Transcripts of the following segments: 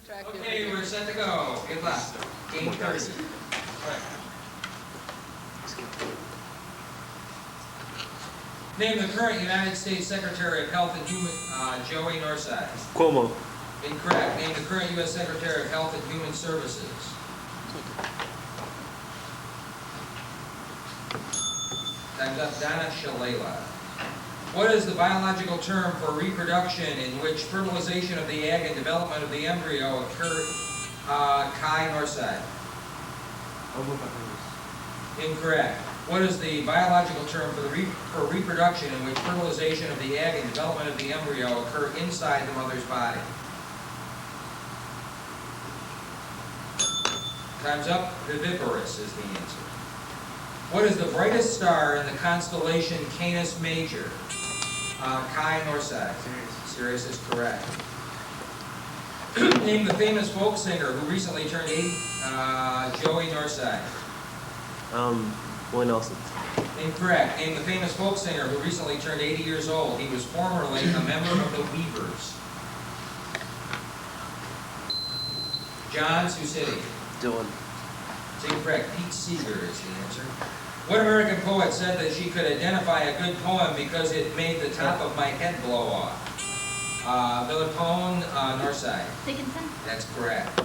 Okay, we're set to go. Good luck. Game 30. Name the current United States Secretary of Health and Human, Joey Northside. Cuomo. Incorrect. Name the current U.S. Secretary of Health and Human Services. Time's up. Donna Shalala. What is the biological term for reproduction in which fertilization of the egg and development of the embryo occur? Kai Northside. Incorrect. What is the biological term for reproduction in which fertilization of the egg and development of the embryo occur inside the mother's body? Time's up. Viviparous is the answer. What is the brightest star in the constellation Canis Major? Kai Northside. Sirius is correct. Name the famous folk singer who recently turned 80. Joey Northside. Willie Nelson. Incorrect. Name the famous folk singer who recently turned 80 years old. He was formerly a member of the Weavers. John, Sioux City. Dylan. It's incorrect. Pete Seeger is the answer. What American poet said that she could identify a good poem because it made the top of my head blow off? Villapone, Northside. Dickinson. That's correct.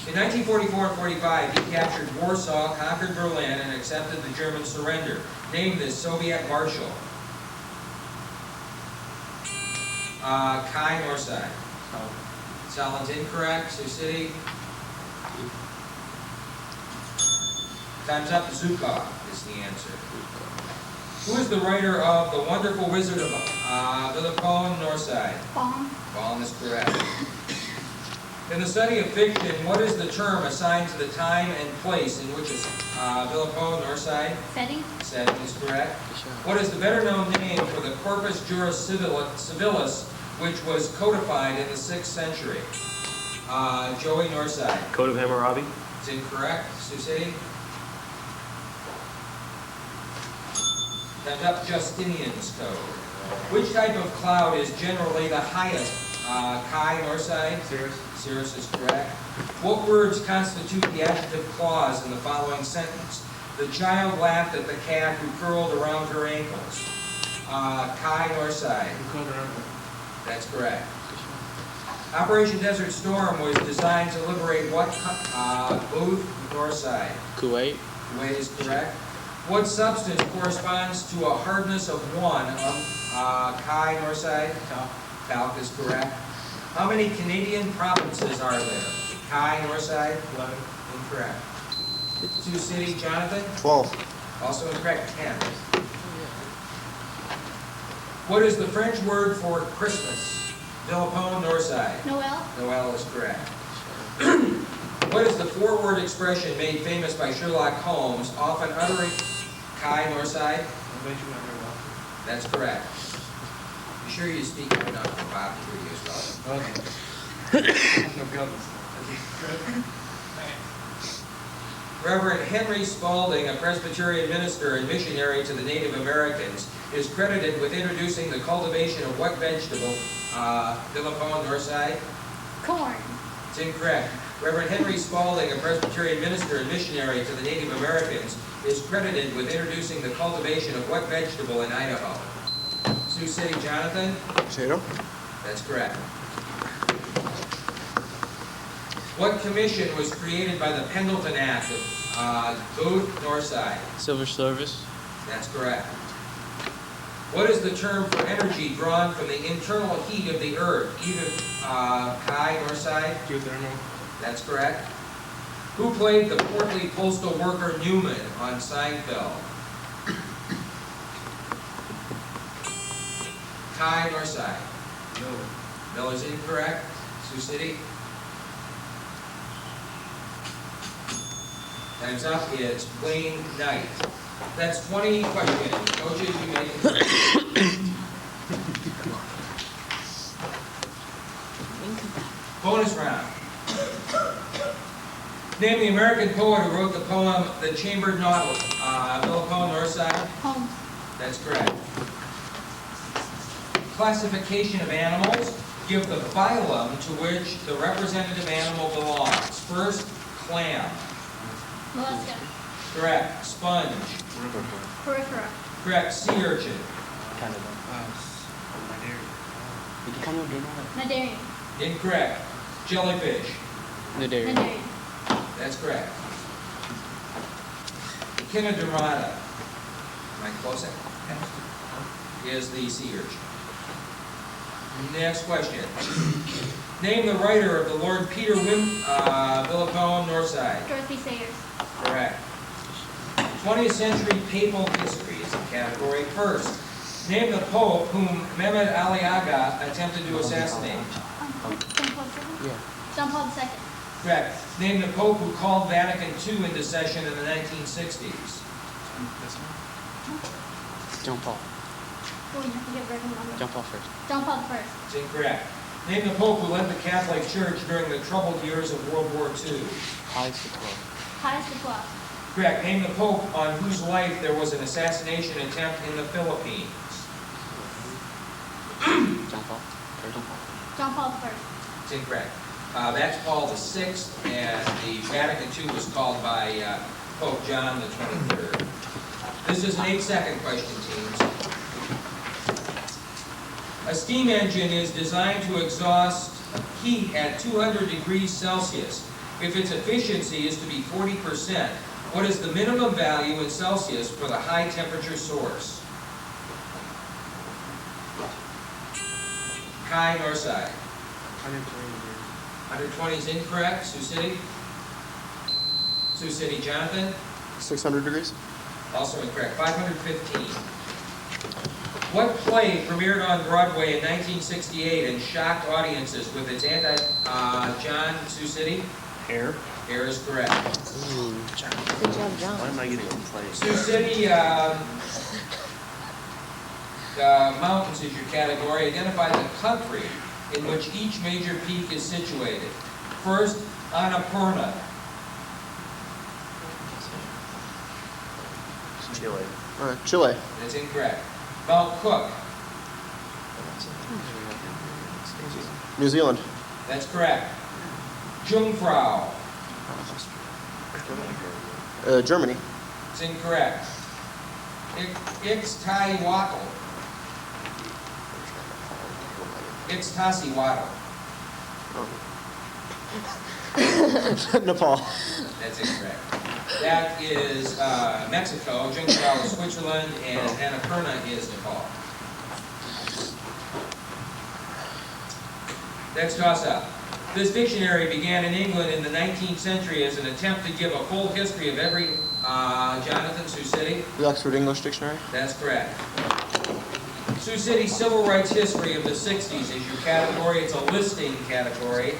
In 1944 and 45, he captured Warsaw, conquered Berlin, and accepted the German surrender. Name this Soviet marshal. Kai Northside. Stalin's incorrect. Sioux City. Time's up. Zukov is the answer. Who is the writer of The Wonderful Wizard of Villapone, Northside? Baum. Baum is correct. In the study of fiction, what is the term assigned to the time and place in which is Villapone, Northside? Setting. Setting is correct. What is the better known name for the Corpus Juris Civilis, which was codified in the 6th century? Joey Northside. Code of Hammurabi. It's incorrect. Sioux City. Time's up. Justinian's Code. Which type of cloud is generally the highest? Kai Northside. Cirrus is correct. What words constitute the adjective clause in the following sentence? The child laughed at the cat who curled around her ankles. Kai Northside. That's correct. Operation Desert Storm was designed to liberate what? Booth Northside. Kuwait. Kuwait is correct. What substance corresponds to a hardness of 1? Kai Northside. Talc is correct. How many Canadian provinces are there? Kai Northside. 11. Incorrect. Sioux City, Jonathan. 12. Also incorrect. 10. What is the French word for Christmas? Villapone, Northside. Noel. Noel is correct. What is the 4-word expression made famous by Sherlock Holmes, often uttering Kai Northside? That's correct. You sure you speak up enough for Bob to hear you as well? Reverend Henry Spalding, a Presbyterian minister and missionary to the Native Americans, is credited with introducing the cultivation of what vegetable? Villapone, Northside? Corn. It's incorrect. Reverend Henry Spalding, a Presbyterian minister and missionary to the Native Americans, is credited with introducing the cultivation of what vegetable in Idaho? Sioux City, Jonathan? Potato. That's correct. What commission was created by the Pendleton Act of Booth, Northside? Civil Service. That's correct. What is the term for energy drawn from the internal heat of the earth? Either Kai, Northside? Geothermal. That's correct. Who played the portly postal worker Newman on Seinfeld? Kai, Northside? Miller. Miller's incorrect. Sioux City? Time's up. It's Wayne Knight. That's 20 questions. Coaches, you may Bonus round. Name the American poet who wrote the poem The Chambered Nautilus. Villapone, Northside? Holmes. That's correct. Classification of animals. Give the phylum to which the representative animal belongs. First, clam. Mollusca. Correct. Sponge. Peripera. Correct. Sea urchin. Cnidarian. Incorrect. Jellyfish. Cnidarian. That's correct. Echinodermata. Am I close? Is the sea urchin. Next question. Name the writer of the Lord Peter Villa poem, Northside. Dorothy Sayers. Correct. 20th century papal history is the category. First, name the Pope whom Mehmed Ali Aga attempted to assassinate. John Paul II? Yeah. John Paul II. Correct. Name the Pope who called Vatican II into session in the 1960s. John Paul. Oh, you have to get Reverend Mother. John Paul first. John Paul I. It's incorrect. Name the Pope who led the Catholic Church during the troubled years of World War II. Pius XII. Pius XII. Correct. Name the Pope on whose life there was an assassination attempt in the Philippines. John Paul. John Paul I. It's incorrect. That's Paul VI, and the Vatican II was called by Pope John the 23rd. This is an 8-second question, teams. A steam engine is designed to exhaust heat at 200 degrees Celsius. If its efficiency is to be 40%, what is the minimum value in Celsius for the high temperature source? Kai, Northside. 120 is incorrect. Sioux City? Sioux City, Jonathan? 600 degrees? Also incorrect. 515. What play premiered on Broadway in 1968 and shocked audiences with its anti-John, Sioux City? Hair. Hair is correct. Good job, John. Why am I getting a play? Sioux City, mountains is your category. Identify the country in which each major peak is situated. First, Annapurna. Chile. Chile. That's incorrect. Mount Cook. New Zealand. That's correct. Jungfrau. Germany. It's incorrect. Ixtahiwatl. Ixtahiwatl. Nepal. That's incorrect. That is Mexico. Jungfrau is Switzerland, and Annapurna is Nepal. Next toss-up. This dictionary began in England in the 19th century as an attempt to give a full history of every Jonathan, Sioux City. The Oxford English Dictionary. That's correct. Sioux City Civil Rights History of the 60s is your category. It's a listing category.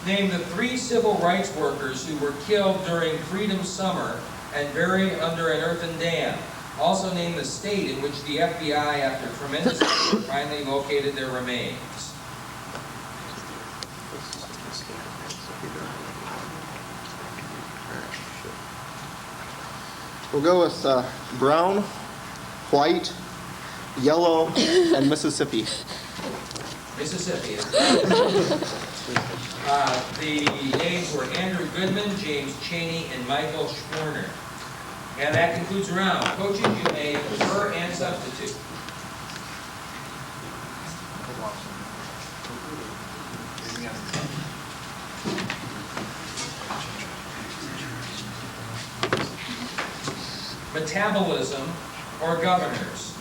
Name the 3 civil rights workers who were killed during Freedom Summer and buried under an earthen dam. Also name the state in which the FBI, after tremendous effort, finally located their remains. We'll go with brown, white, yellow, and Mississippi. Mississippi. The names were Andrew Goodman, James Chaney, and Michael Schwerner. And that concludes the round. Coaches, you may defer and substitute. Metabolism or governors?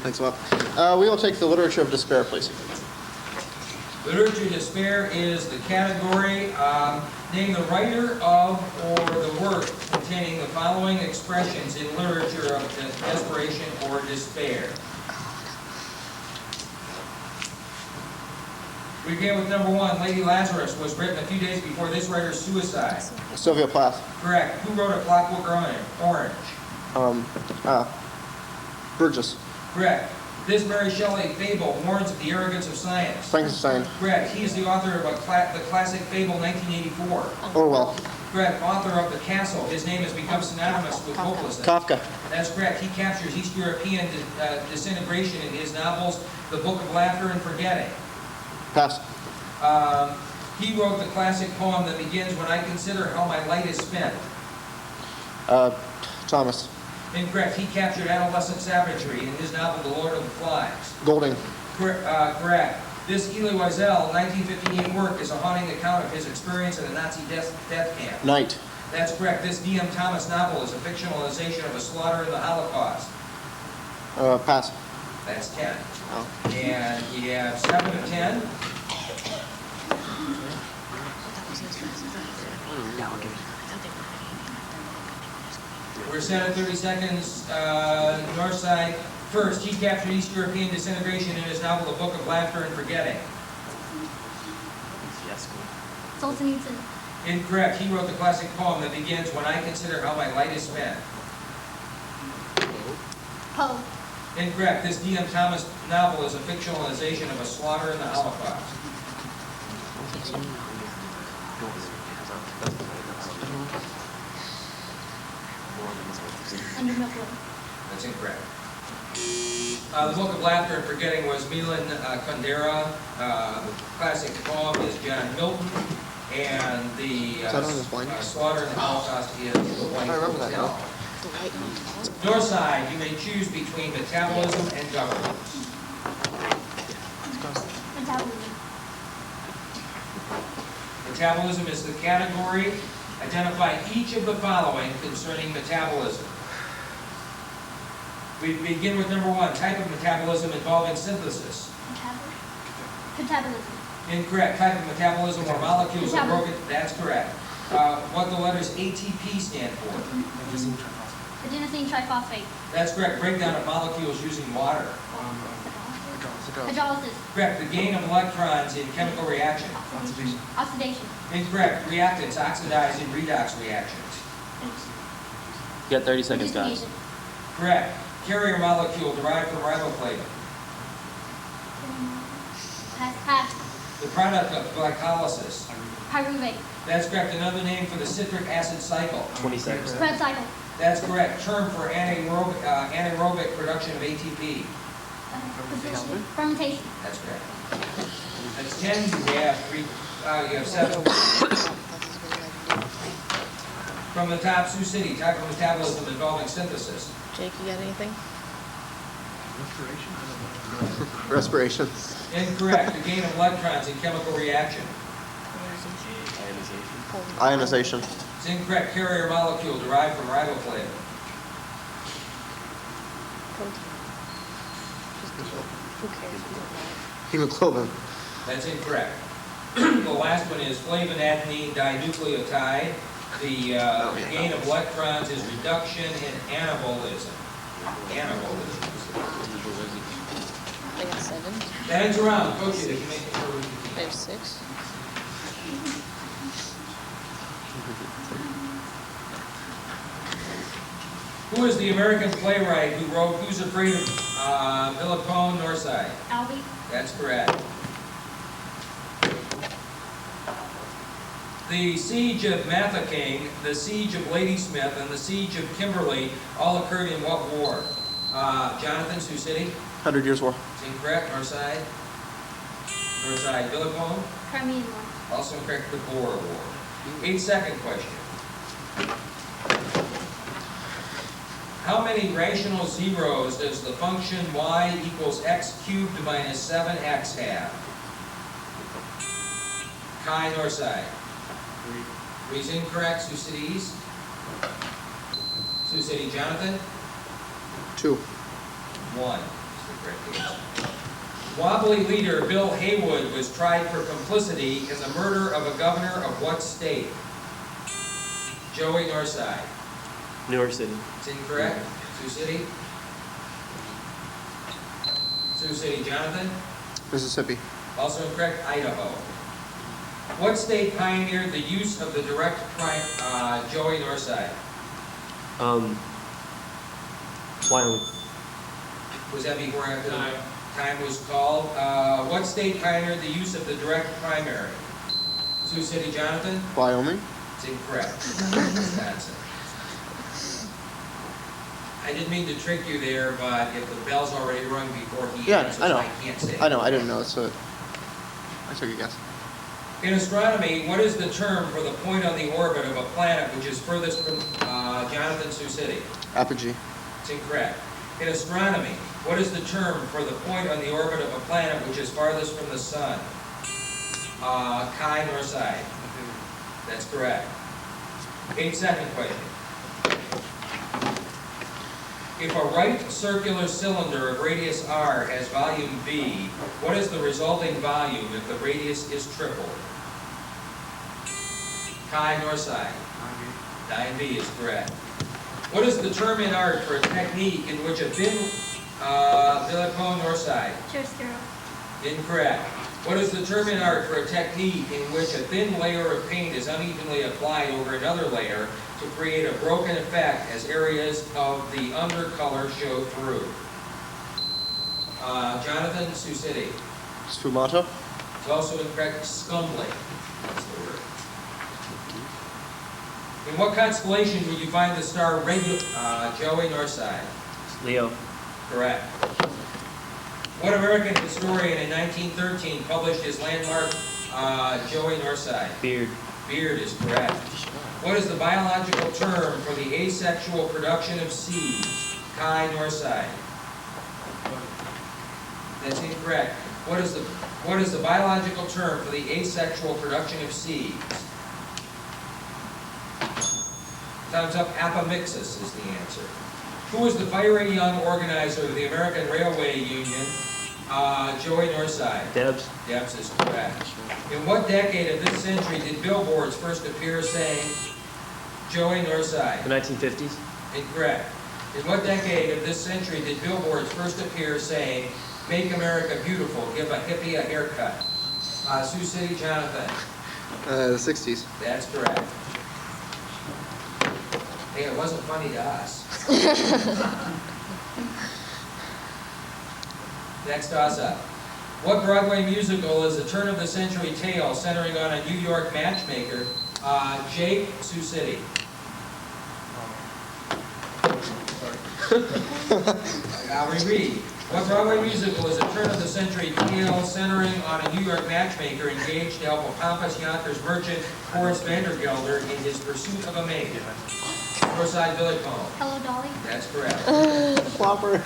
Thanks a lot. We will take the literature of despair, please. Literature of despair is the category. Name the writer of or the work containing the following expressions in literature of desperation or despair. We begin with number 1. Lady Lazarus was written a few days before this writer's suicide. Sylvia Plath. Correct. Who wrote A Clockwork Orange? Burgess. Correct. This Mary Shelley fable warns of the arrogance of science. Frankenstein. Correct. He is the author of the classic fable 1984. Orwell. Correct. Author of The Castle. His name has become synonymous with hopelessness. Kafka. That's correct. He captures East European disintegration in his novels, The Book of Laughter and Forgetting. Pass. He wrote the classic poem that begins, "When I consider how my light is spent." Thomas. Incorrect. He captured adolescent savagery in his novel, The Lord of the Flies. Golding. Correct. This Elie Wiesel 1958 work is a haunting account of his experience in a Nazi death camp. Knight. That's correct. This D.M. Thomas novel is a fictionalization of a slaughter in the Holocaust. Pass. That's 10. Oh. And you have 7 of 10. We're set at 30 seconds. Northside. First, he captured East European disintegration in his novel, The Book of Laughter and Forgetting. Solzhenitsyn. Incorrect. He wrote the classic poem that begins, "When I consider how my light is spent." Poe. Incorrect. This D.M. Thomas novel is a fictionalization of a slaughter in the Holocaust. Under Milky Way. That's incorrect. The Book of Laughter and Forgetting was Milan Kundera. The classic poem is John Milton. And the that on his blind? slaughter in the Holocaust is The White I remember that Hotel. Northside, you may choose between metabolism and governance. Metabolism. Metabolism is the category. Identify each of the following concerning metabolism. We begin with number 1, type of metabolism involving synthesis. Catabolism. Incorrect. Type of metabolism where molecules are broken. Metabolism. That's correct. What the letters ATP stand for. Adenosine triphosphate. That's correct. Breakdown of molecules using water. Hydrolysis. Correct. The gain of electrons in chemical reaction. Oxidation. Incorrect. Reactants oxidize in redox reactions. You got 30 seconds, guys. Investigation. Correct. Carrier molecule derived from riboflavin. Pass. The product of glycolysis. Pyruvate. That's correct. Another name for the citric acid cycle. 20 seconds. Krebs cycle. That's correct. Term for anaerobic production of ATP. Fermentation. That's correct. That's 10. You have 7. From the top, Sioux City. Type of metabolism involving synthesis. Jake, you got anything? Respiration. Incorrect. The gain of electrons in chemical reaction. Ionization. It's incorrect. Carrier molecule derived from riboflavin. Who cares? Hemoglobin. That's incorrect. The last one is flavonoadenine dinucleotide. The gain of electrons is reduction in anabolism. Anabolism. I got 7. That ends around. Coach, you can make it sure we can I have 6. Who is the American playwright who wrote Who's Afraid of Millipone, Northside? Albee. That's correct. The siege of Mafeking, the siege of Ladysmith, and the siege of Kimberley all occurred in what war? Jonathan, Sioux City? 100 Years' War. It's incorrect. Northside? Northside, Millipone? Crimean War. Also incorrect. The Boer War. 8-second question. How many rational zeros does the function y equals x cubed minus 7x have? Chi, Northside. 3 is incorrect. Sioux City East. Sioux City, Jonathan. 2. 1 is the correct answer. Wobbly leader Bill Haywood was tried for complicity in the murder of a governor of what state? Joey, Northside. New York City. It's incorrect. Sioux City. Sioux City, Jonathan. Mississippi. Also incorrect. Idaho. What state pioneered the use of the direct prime? Joey, Northside. Wyoming. Was that before after the time was called? What state pioneered the use of the direct primary? Sioux City, Jonathan. Wyoming. It's incorrect. Wisconsin. I didn't mean to trick you there, but if the bell's already rung before he Yeah, answers, I know. I can't say. I know, I didn't know, so I took a guess. In astronomy, what is the term for the point on the orbit of a planet which is furthest from Jonathan, Sioux City? Apogee. It's incorrect. In astronomy, what is the term for the point on the orbit of a planet which is farthest from the sun? Chi, Northside. That's correct. 8-second question. If a right circular cylinder of radius r has volume V, what is the resulting volume if the radius is tripled? Chi, Northside. 9V is correct. What is the term in art for a technique in which a thin, Villepone, Northside? Chiaroscuro. Incorrect. What is the term in art for a technique in which a thin layer of paint is unevenly applied over another layer to create a broken effect as areas of the undercolor show through? Jonathan, Sioux City. Sfumato. It's also incorrect. Scumbling. That's the word. In what constellation would you find the star Joey, Northside? Leo. Correct. What American historian in 1913 published his landmark Joey, Northside? Beard. Beard is correct. What is the biological term for the asexual production of seeds? Chi, Northside. That's incorrect. What is the biological term for the asexual production of seeds? Time's up. Apomixis is the answer. Who was the fiery young organizer of the American Railway Union? Joey, Northside. Debs. Debs is correct. In what decade of this century did billboards first appear saying, Joey, Northside? The 1950s. Incorrect. In what decade of this century did billboards first appear saying, Make America Beautiful, give a hippie a haircut? Sioux City, Jonathan. The 60s. That's correct. Hey, it wasn't funny to us. Next toss-up. What Broadway musical is a turn-of-the-century tale centering on a New York matchmaker? Jake, Sioux City. I'll reread. What Broadway musical is a turn-of-the-century tale centering on a New York matchmaker engaged to help a pompous Yonkers merchant, Horace Vandergelder, in his pursuit of a maid? Northside, Villepone. Hello, Dolly. That's correct. Flopper.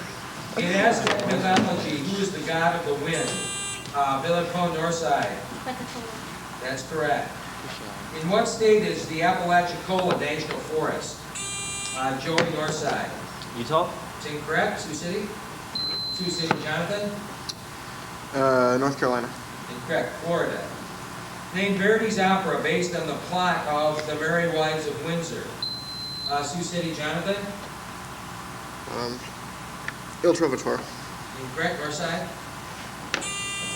In Aztec mythology, who is the god of the wind? Villepone, Northside. Pensacola. That's correct. In what state is the Apalachicola National Forest? Joey, Northside. Utah. It's incorrect. Sioux City? Sioux City, Jonathan? North Carolina. Incorrect. Florida. Name Verdi's opera based on the plot of The Merry Wives of Windsor. Sioux City, Jonathan? Il Trovatore. Incorrect. Northside?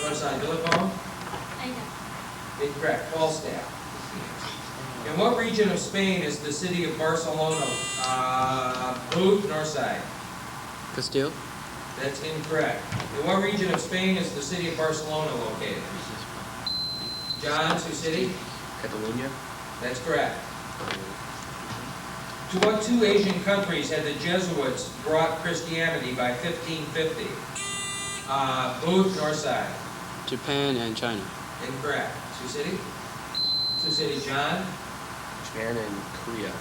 Northside, Villepone? I know. Incorrect. Falstaff. In what region of Spain is the city of Barcelona? Booth, Northside. Castile. That's incorrect. In what region of Spain is the city of Barcelona located? John, Sioux City? Catalonia. That's correct. To what two Asian countries had the Jesuits brought Christianity by 1550? Booth, Northside. Japan and China. Incorrect. Sioux City? Sioux City, John? Japan and Korea.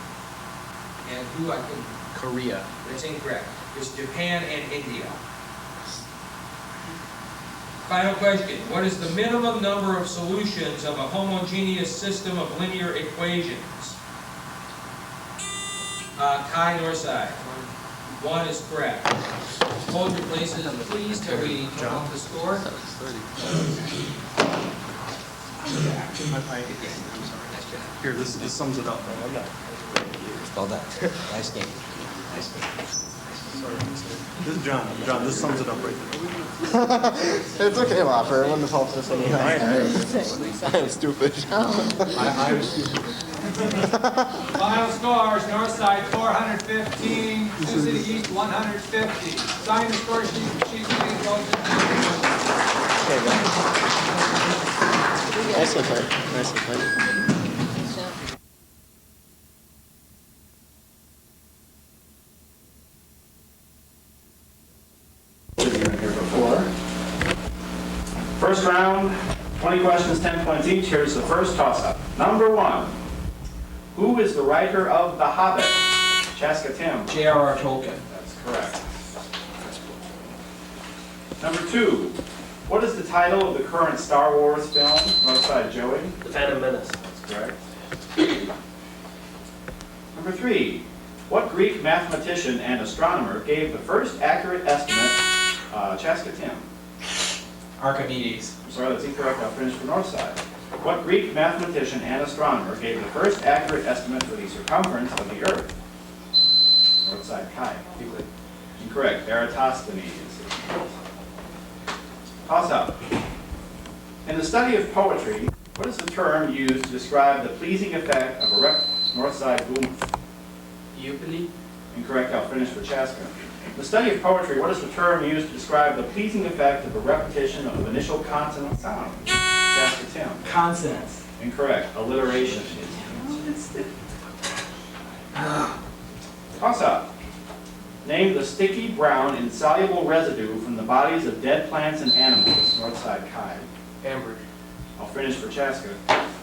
And who I can... Korea. That's incorrect. It's Japan and India. Final question. What is the minimum number of solutions of a homogeneous system of linear equations? Chi, Northside. 1 is correct. Hold your places, please, till we come up the score. Here, this sums it up. Well done. Nice game. Nice game. This is John. John, this sums it up right there. It's okay, Lopper. I wouldn't have helped this anyway. I am stupid. I was stupid. Final scores, Northside 415, Sioux City East 150. Sign the score sheet, please go to Nicely played. Nicely played. First round, 20 questions, 10 points each. Here's the first toss-up. Number 1. Who is the writer of The Hobbit? Chaska Tim. J.R.R. Tolkien. That's correct. Number 2. What is the title of the current Star Wars film? Northside Joey. The Phantom Menace. That's correct. Number 3. What Greek mathematician and astronomer gave the first accurate estimate? Chaska Tim. Archimedes. I'm sorry, that's incorrect. I'll finish for Northside. What Greek mathematician and astronomer gave the first accurate estimate for the circumference of the Earth? Northside Kai. Euclid. Incorrect. Eratosthenes. Toss up. In the study of poetry, what is the term used to describe the pleasing effect of a Northside boom? Euclid. Incorrect. I'll finish for Chaska. In the study of poetry, what is the term used to describe the pleasing effect of a repetition of initial consonant sound? Chaska Tim. Consonants. Incorrect. Alliteration. Toss up. Name the sticky, brown, insoluble residue from the bodies of dead plants and animals. Northside Kai. Amber. I'll finish for Chaska.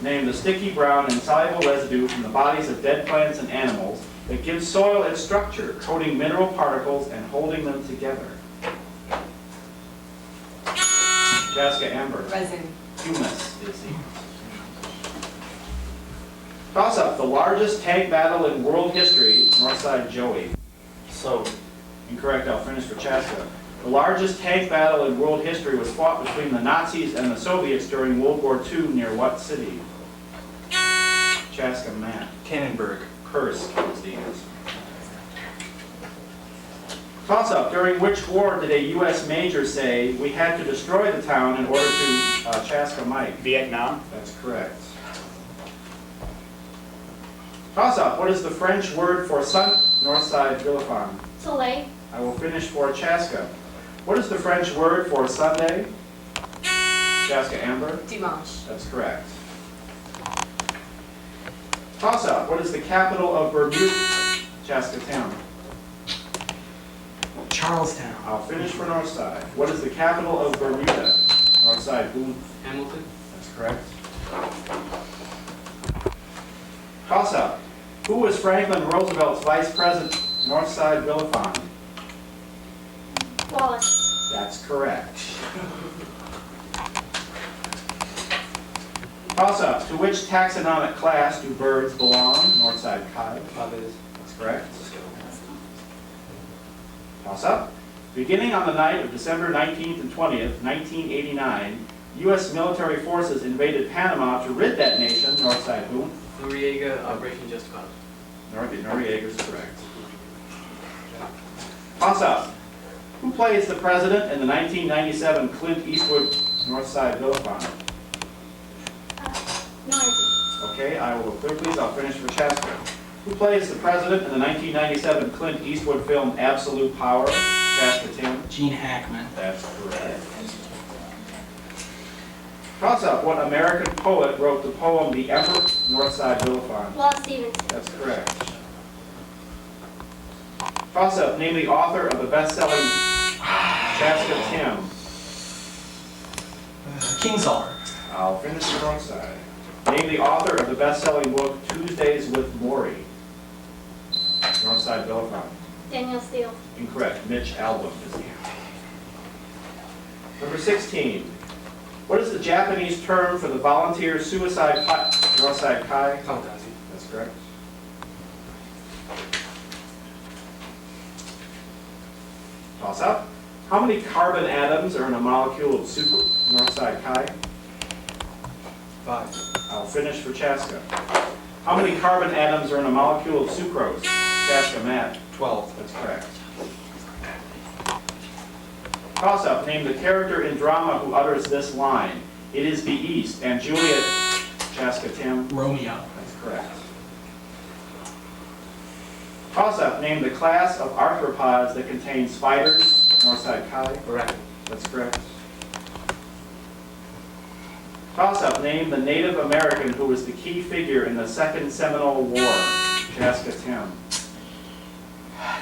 Name the sticky, brown, insoluble residue from the bodies of dead plants and animals that gives soil its structure, coating mineral particles and holding them together. Chaska Amber. Resin. Humus is the toss up. The largest tank battle in world history. Northside Joey. So. Incorrect. I'll finish for Chaska. The largest tank battle in world history was fought between the Nazis and the Soviets during World War II near what city? Chaska Matt. Cannonburg. Kursk is the answer. Toss up. During which war did a U.S. major say we had to destroy the town in order to Chaska Mike? Vietnam. That's correct. Toss up. What is the French word for sun? Northside Villafon. Soleil. I will finish for Chaska. What is the French word for Sunday? Chaska Amber. Dimanche. That's correct. Toss up. What is the capital of Bermuda? Chaska Tim. Charlestown. I'll finish for Northside. What is the capital of Bermuda? Northside Boone. Hamilton. That's correct. Toss up. Who was Franklin Roosevelt's vice president? Northside Villafon. Wallace. That's correct. Toss up. To which taxonomic class do birds belong? Northside Kai. That's correct. Toss up. Beginning on the night of December 19th and 20th, 1989, U.S. military forces invaded Panama to rid that nation. Northside Boone. Noriega, Operation Just Cause. Noriega is correct. Toss up. Who plays the president in the 1997 Clint Eastwood Northside Villafon? Norris. Okay, I will clear please. I'll finish for Chaska. Who plays the president in the 1997 Clint Eastwood film Absolute Power? Chaska Tim. Gene Hackman. That's correct. Toss up. What American poet wrote the poem The Emperor? Northside Villafon. Wallace Stevens. That's correct. Toss up. Name the author of the best-selling Chaska Tim. Kingsolver. I'll finish the wrong side. Name the author of the best-selling book Tuesdays with Maury. Northside Villafon. Daniel Steele. Incorrect. Mitch Albom is the answer. Number 16. What is the Japanese term for the volunteer suicide pilot? Northside Kai. Kamikaze. That's correct. Toss up. How many carbon atoms are in a molecule of super? Northside Kai. 5. I'll finish for Chaska. How many carbon atoms are in a molecule of sucrose? Chaska Matt. 12. That's correct. Toss up. Name the character in drama who utters this line. It is the East. And Juliet. Chaska Tim. Romeo. That's correct. Toss up. Name the class of arthropods that contain spiders. Northside Kai. Correct. That's correct. Toss up. Name the Native American who was the key figure in the Second Seminole War. Chaska Tim.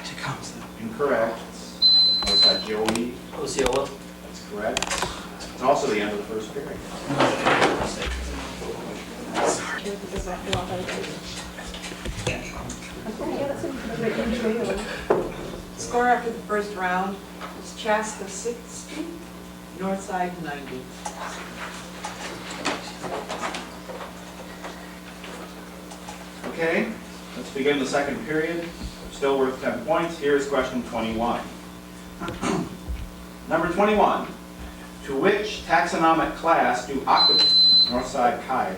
Tecumseh. Incorrect. Northside Joey. Osceola. That's correct. It's also the end of the first period. Score after the first round is Chaska 60, Northside 90. Okay, let's begin the second period. Still worth 10 points. Here's question 21. Number 21. To which taxonomic class do octopuses, Northside Kai?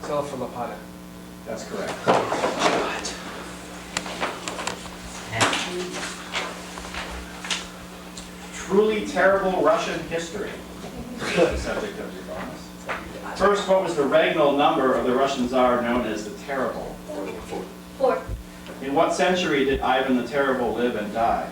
Cephalopoda. That's correct. Truly terrible Russian history. The subject of your bonus. First, what was the regnal number of the Russian Tsar known as the Terrible? 4. In what century did Ivan the Terrible live and die?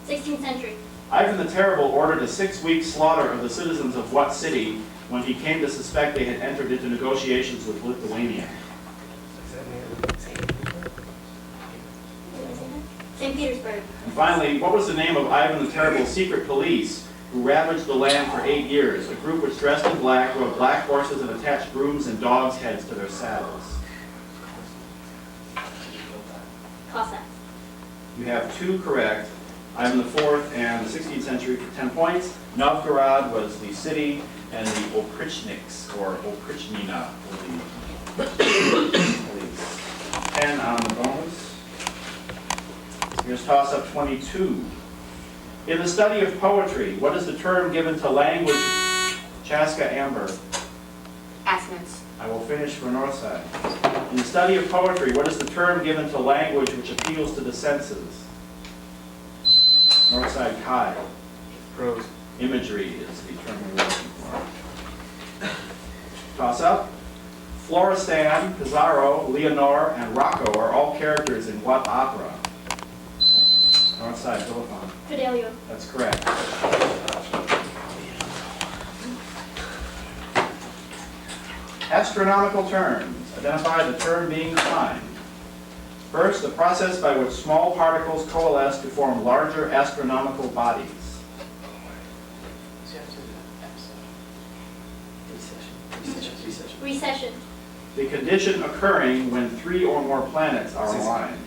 16th century. Ivan the Terrible ordered a 6-week slaughter of the citizens of what city when he came to suspect they had entered into negotiations with Lithuania? St. Petersburg. And finally, what was the name of Ivan the Terrible's secret police who ravaged the land for 8 years? A group which dressed in black, rode black horses, and attached brooms and dogs' heads to their saddles. Cossacks. You have 2 correct. Ivan the Fourth and the 16th century for 10 points. Novgorod was the city, and the Oprichniks, or Oprichnina, were the police. 10 on the bonus. Here's toss-up 22. In the study of poetry, what is the term given to language? Chaska, Amber. Assonance. I will finish for Northside. In the study of poetry, what is the term given to language which appeals to the senses? Northside, Kai. Prose. Imagery is the term we're looking for. Toss up. Florestan, Pizarro, Leonore, and Rocco are all characters in what opera? Northside, Philippon. Fidelio. That's correct. Astronomical terms. Identify the term being defined. First, the process by which small particles coalesce to form larger astronomical bodies. Recession. The condition occurring when 3 or more planets are aligned.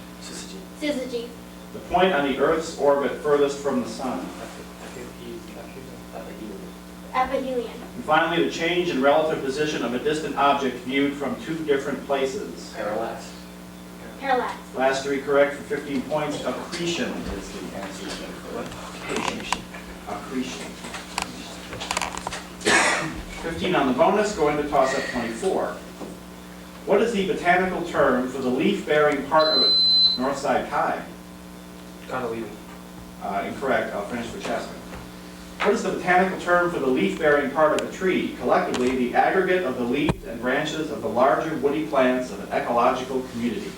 Syzygy. The point on the Earth's orbit furthest from the Sun. Aphelion. And finally, the change in relative position of a distant object viewed from 2 different places. Parallax. Parallax. Last 3 correct for 15 points. Accretion is the answer. Accretion. 15 on the bonus, going to toss up 24. What is the botanical term for the leaf-bearing part of it? Northside, Kai. Cotyledon. Incorrect. I'll finish for Chaska. What is the botanical term for the leaf-bearing part of a tree? Collectively, the aggregate of the leaves and branches of the larger woody plants of an ecological community.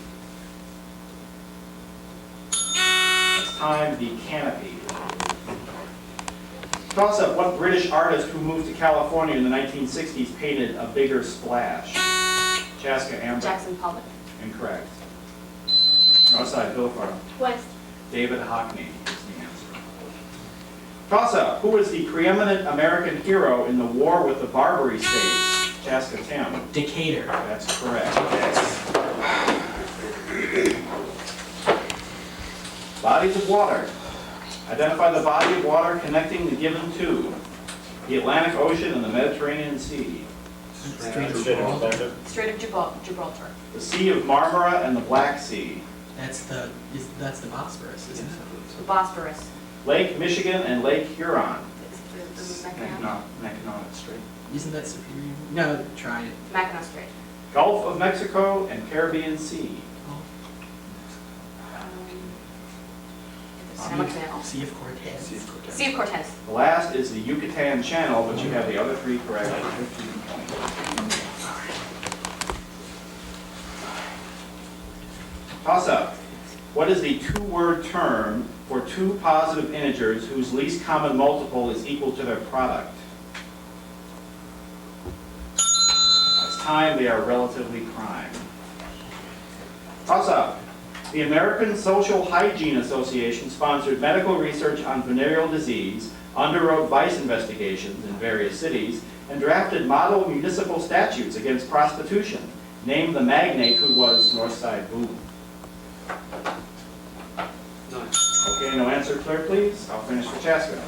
It's time, the canopy. Toss up, what British artist who moved to California in the 1960s painted a bigger splash? Chaska, Amber. Jackson Pollock. Incorrect. Northside, Philippon. West. David Hockney is the answer. Toss up, who was the preeminent American hero in the war with the Barbary States? Chaska, Tim. Decatur. That's correct. Bodies of water. Identify the body of water connecting the given two. The Atlantic Ocean and the Mediterranean Sea. Strait of Gibraltar. The Sea of Marmara and the Black Sea. That's the Bosphorus, isn't it? The Bosporus. Lake Michigan and Lake Huron. Mackinac Strait. Isn't that Superior? No, try it. Mackinac Strait. Gulf of Mexico and Caribbean Sea. Panama Canal. Sea of Cortez. Sea of Cortez. The last is the Yucatan Channel, but you have the other 3 correct for 15 points. Toss up. What is the 2-word term for 2 positive integers whose least common multiple is equal to their product? It's time, they are relatively prime. Toss up. The American Social Hygiene Association sponsored medical research on venereal disease, underwrote vice investigations in various cities, and drafted model municipal statutes against prostitution. Name the magnate who was Northside Boom. Okay, no answer, clerk, please. I'll finish for Chaska.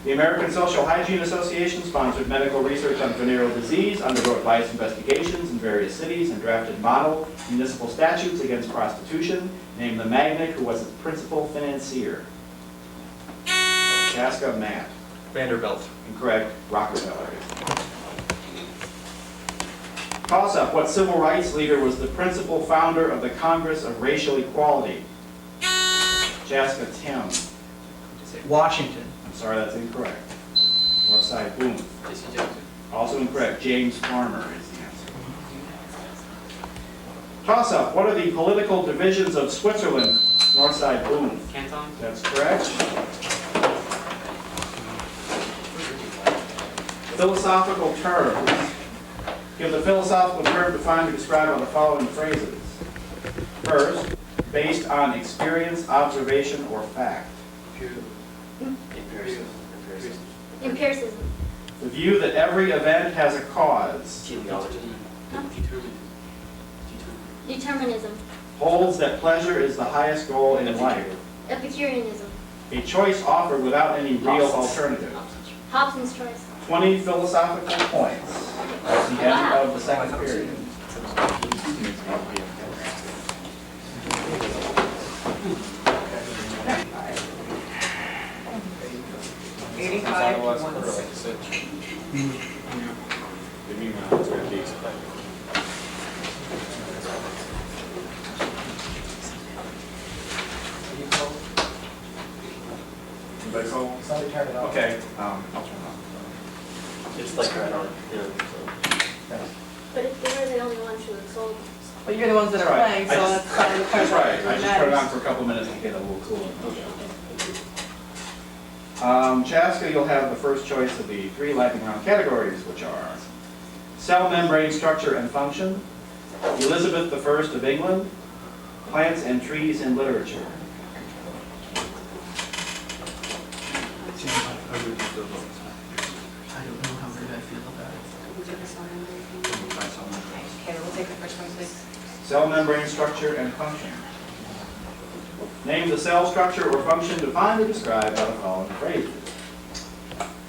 The American Social Hygiene Association sponsored medical research on venereal disease, underwrote vice investigations in various cities, and drafted model municipal statutes against prostitution. Name the magnate who was its principal financier. Chaska, Matt. Vanderbilt. Incorrect. Rockefeller. Toss-up. What civil rights leader was the principal founder of the Congress of Racial Equality? Chaska, Tim. Washington. I'm sorry, that's incorrect. Northside, Boom. Jesse Jackson. Also incorrect. James Farmer is the answer. Toss-up. What are the political divisions of Switzerland? Northside, Boom. Canton. That's correct. Philosophical terms. Give the philosophical term defined or described on the following phrases. First, based on experience, observation, or fact. Empiricism. The view that every event has a cause. Determinism. Holds that pleasure is the highest goal in life. Epicureanism. A choice offered without any real alternative. Hobson's choice. 20 philosophical points. That's the end of the second period. Okay, I'll turn it off. It's like right on. But if they were the only ones who had sold. Well, you're the ones that are playing, so that's kind of the part That's right, that I just turned it on matters. for a couple minutes to get a little cooler. Chaska, you'll have the first choice of the three lightning round categories, which are cell membrane structure and function, Elizabeth I of England, plants and trees in literature. I don't know how good I feel about it. Okay, we'll take the first one, please. Cell membrane structure and function. Name the cell structure or function defined or described by the following phrases.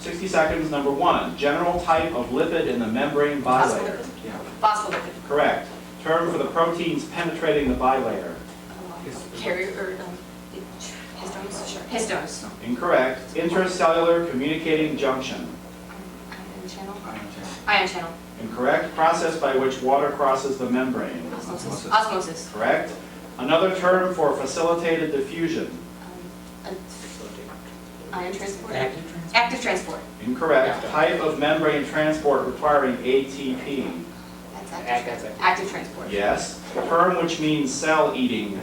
60 seconds, number one. General type of lipid in the membrane bilayer. Phospholipid. Correct. Term for the proteins penetrating the bilayer. Carrier, or, histones, sure. Histones. Incorrect. Intracellular communicating junction. Ion channel. Ion channel. Incorrect. Process by which water crosses the membrane. Osmosis. Osmosis. Correct. Another term for facilitated diffusion. Ion transport. Active transport. Incorrect. Type of membrane transport requiring ATP. That's active transport. Yes. Term which means cell eating.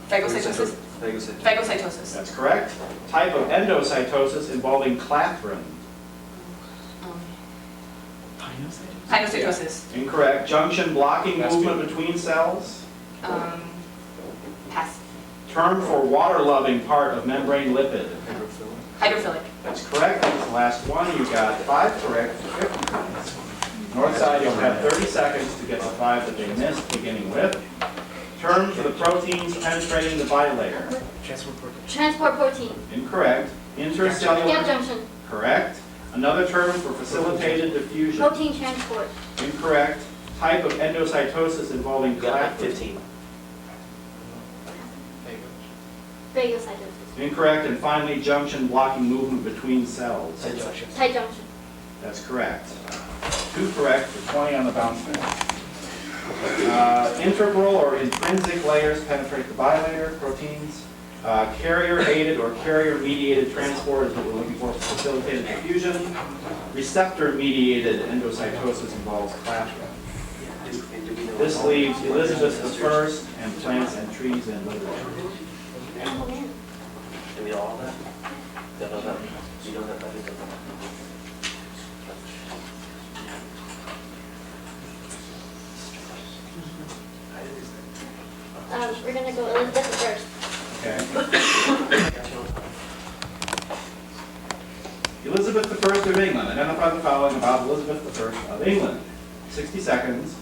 Phagocytosis. Phagocytosis. That's correct. Type of endocytosis involving clathrin. Phagocytosis. Incorrect. Junction blocking movement between cells. Pass. Term for water-loving part of membrane lipid. Hydrophilic. That's correct. That's the last one. You got 5 correct for 50 points. Northside, you'll have 30 seconds to get the 5 that they missed, beginning with. Term for the proteins penetrating the bilayer. Transport protein. Incorrect. Gap Intercellular. junction. Correct. Another term for facilitated diffusion. Protein transport. Incorrect. Type of endocytosis involving clathrin. 15. Phagocytosis. Incorrect. And finally, junction blocking movement between cells. Tight junction. That's correct. 2 correct for 20 on the bounce back. Integral or intrinsic layers penetrate the bilayer, proteins. Carrier-aided or carrier-mediated transport is what we're looking for facilitated diffusion. Receptor-mediated endocytosis involves clathrin. This leaves Elizabeth I and plants and trees in literature. Oh, man. Do we all have that? You don't have that? We're gonna go Elizabeth first. Okay. Elizabeth I of England. Identify the following about Elizabeth I of England. 60 seconds.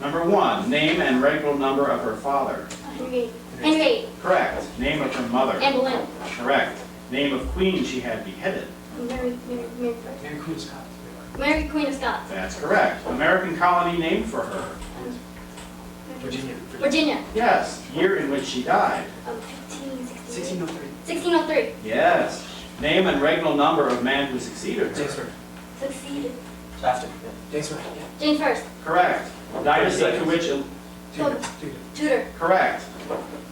Number 1, name and regnal number of her father. Henry VIII. Correct. Name of her mother. Anne Boleyn. Correct. Name of queen she had beheaded. Mary first. Mary Queen of Scots. Mary Queen of Scots. That's correct. American colony named for her. Virginia. Virginia. Yes. Year in which she died. 1603. 1603. 1603. Yes. Name and regnal number of man who succeeded her. James First. Succeeded. After. James First. James first. Correct. Dynasty to which... Tudor. Correct.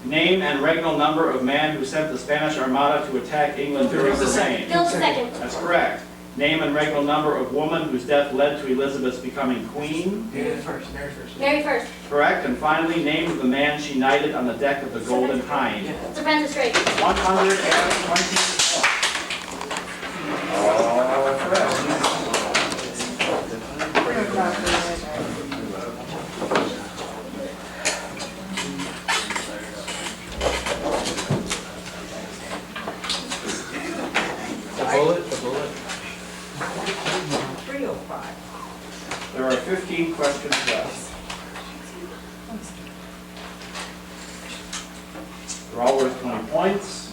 Name and regnal number of man who sent the Spanish Armada to attack England during the reign. Philip II. That's correct. Name and regnal number of woman whose death led to Elizabeth's becoming queen. Mary First. Mary First. Mary first. Correct. And finally, name of the man she knighted on the deck of the Golden Hind. Sir Francis Drake. 120. All correct. The bullet. 305. There are 15 questions left. They're all worth 20 points.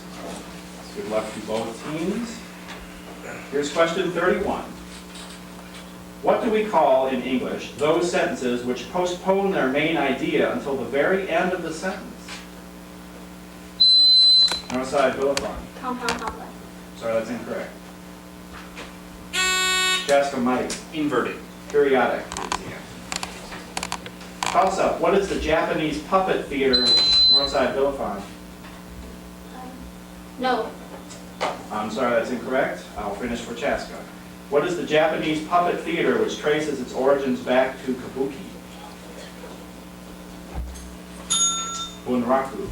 Good luck to both teams. Here's question 31. What do we call in English those sentences which postpone their main idea until the very end of the sentence? Northside, Willifon. Compound complex. Sorry, that's incorrect. Chaska, Mike. Inverted. Periodic is the answer. Toss up. What is the Japanese puppet theater? Northside, Willifon. No. I'm sorry, that's incorrect. I'll finish for Chaska. What is the Japanese puppet theater which traces its origins back to kabuki? Bunraku.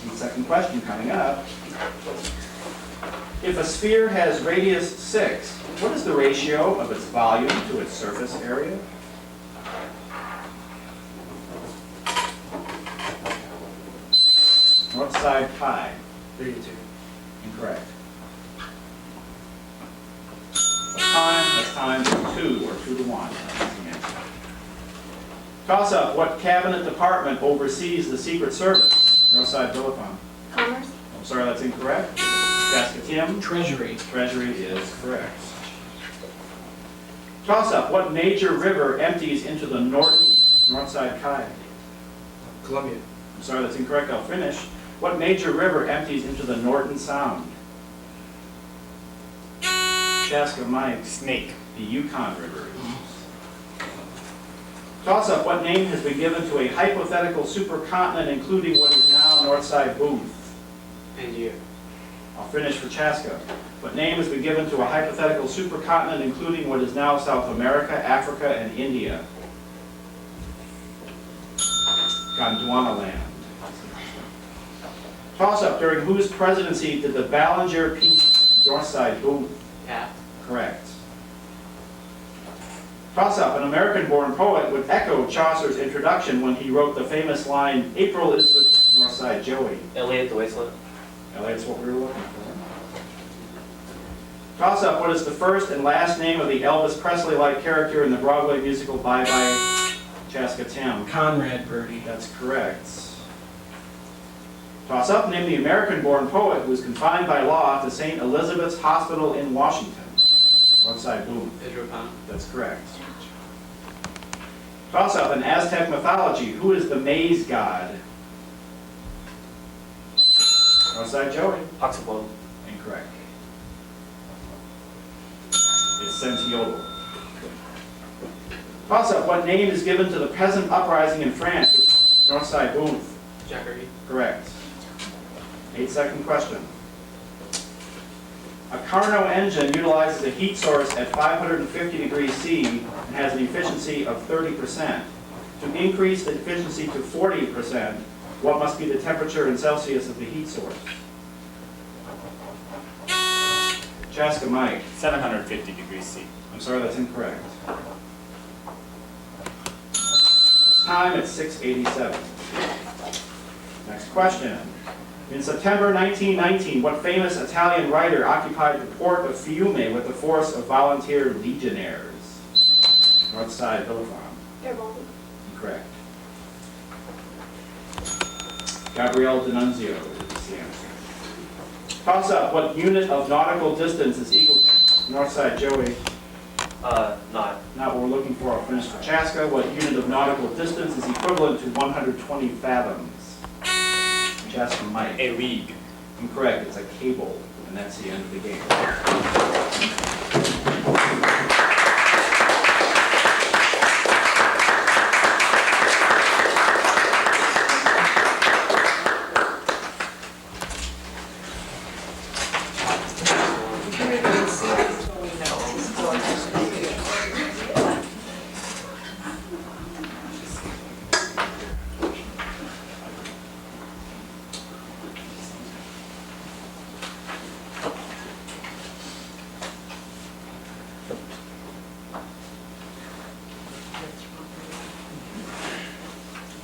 And the second question coming up. If a sphere has radius 6, what is the ratio of its volume to its surface area? Northside pi. 32. Incorrect. That's time for 2 or 2 to 1. That's the answer. Toss up. What cabinet department oversees the Secret Service? Northside Willifon. Commerce. I'm sorry, that's incorrect. Chaska Tim. Treasury. Treasury is correct. Toss up. What major river empties into the Northside Kai? Columbia. I'm sorry, that's incorrect. I'll finish. What major river empties into the Norton Sound? Chaska Mike. Snake. The Yukon River. Toss up. What name has been given to a hypothetical supercontinent including what is now Northside Booth? Pangaea. I'll finish for Chaska. What name has been given to a hypothetical supercontinent including what is now South America, Africa, and India? Gondwana land. Toss up. During whose presidency did the Ballinger Peak Northside Booth? Taft. Correct. Toss up. An American-born poet would echo Chaucer's introduction when he wrote the famous line, April is the Northside Joey. Elliot the Wasteland. That's what we were looking for. Toss up. What is the first and last name of the Elvis Presley-like character in the Broadway musical Bye Bye Chaska Tim? Conrad Birdie. That's correct. Toss up. Name the American-born poet who was confined by law to St. Elizabeth's Hospital in Washington. Northside Boom. Pedro Pan. That's correct. Toss up. In Aztec mythology, who is the maize god? Northside Joey. Huxtable. Incorrect. It's Sentiodal. Toss up. What name is given to the peasant uprising in France? Northside Booth. Jackery. Correct. 8-second question. A Carnot engine utilizes a heat source at 550 degrees C and has an efficiency of 30%. To increase the efficiency to 40%, what must be the temperature in Celsius of the heat source? Chaska Mike. 750 degrees C. I'm sorry, that's incorrect. Time at 6:87. Next question. In September 1919, what famous Italian writer occupied the port of Fiume with a force of volunteer legionnaires? Northside, Villafon. Garibaldi. Correct. Gabrielle D'Annunzio is the answer. Toss up. What unit of nautical distance is equal to Northside, Joey? Not. Not what we're looking for. I'll finish for Chaska. What unit of nautical distance is equivalent to 120 fathoms? Chaska, Mike. A league. Incorrect. It's a cable, and that's the end of the game.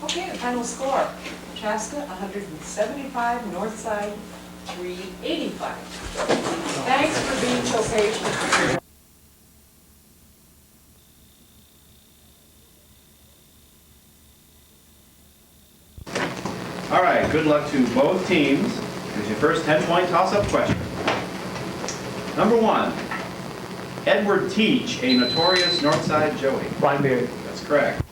Okay, the final score. Chaska, 175, Northside, 385. Thanks for being so patient. All right, good luck to both teams. Here's your first 10-point toss-up question. Number 1, Edward Teach, a notorious Northside Joey. Blackberry. That's correct.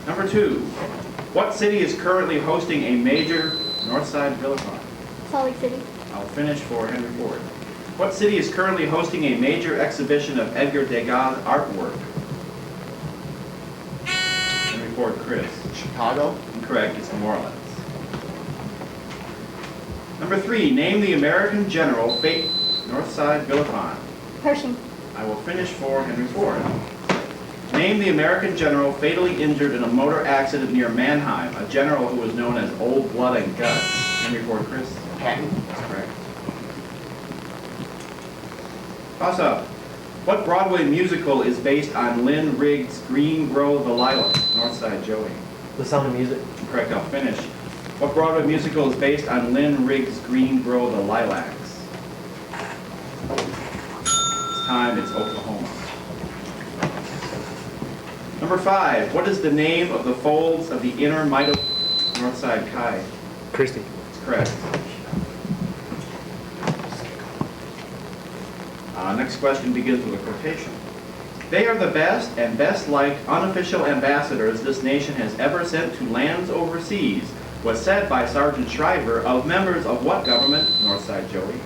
Number 2, what city is currently hosting a major Northside Villafon? Salt Lake City. I'll finish for Henry Ford. What city is currently hosting a major exhibition of Edgar Degas' artwork? Henry Ford, Chris. Chicago. Incorrect, it's New Orleans. Number 3, name the American general Northside Villafon. Pershing. I will finish for Henry Ford. Name the American general fatally injured in a motor accident near Mannheim, a general who was known as Old Blood and Guts. Henry Ford, Chris. Patton. That's correct. Toss up. What Broadway musical is based on Lynn Riggs' Green Grow the Lilac? Northside, Joey. The Sound of Music. Correct, I'll finish. What Broadway musical is based on Lynn Riggs' Green Grow the Lilacs? It's time, it's Oklahoma. Number 5, what is the name of the folds of the inner Northside Chi? Christie. That's correct. Next question begins with a quotation. They are the best and best liked unofficial ambassadors this nation has ever sent to lands overseas, was said by Sergeant Shriver of members of what government? Northside, Joey.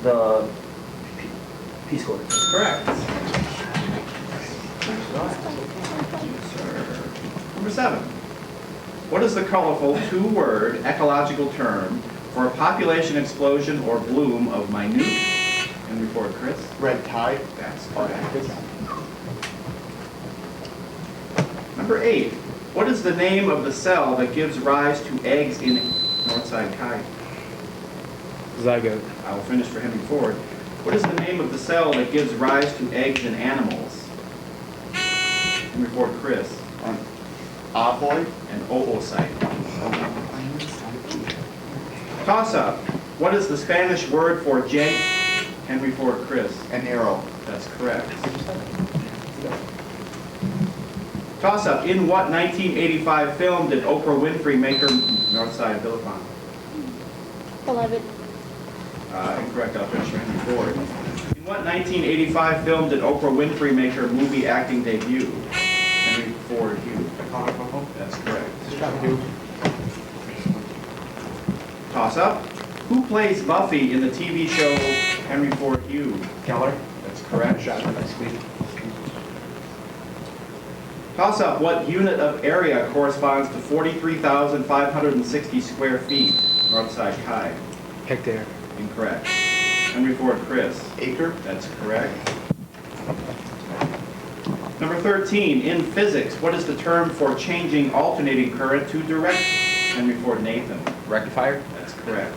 The Peace Corps. That's correct. Yes, sir. Number 7. What is the colorful two-word ecological term for a population explosion or bloom of minute? And report, Chris. Red tide. That's correct. Number 8. What is the name of the cell that gives rise to eggs in Northside Chi? Zygote. I will finish for Henry Ford. What is the name of the cell that gives rise to eggs in animals? Henry Ford, Chris. Ovoid. And oocyte. Toss up. What is the Spanish word for jank? Henry Ford, Chris. An arrow. That's correct. Toss up. In what 1985 film did Oprah Winfrey make her Northside Villafon? Beloved. Incorrect. I'll finish for Henry Ford. In what 1985 film did Oprah Winfrey make her movie acting debut? Henry Ford, Hugh. That's correct. Toss up. Who plays Buffy in the TV show Henry Ford, Hugh? Keller. That's correct. Shot next week. Toss up. What unit of area corresponds to 43,560 square feet? Northside Chi. Hectare. Incorrect. Henry Ford, Chris. Acre. That's correct. Number 13, in physics, what is the term for changing alternating current to direct? Henry Ford, Nathan. Rectifier? That's correct.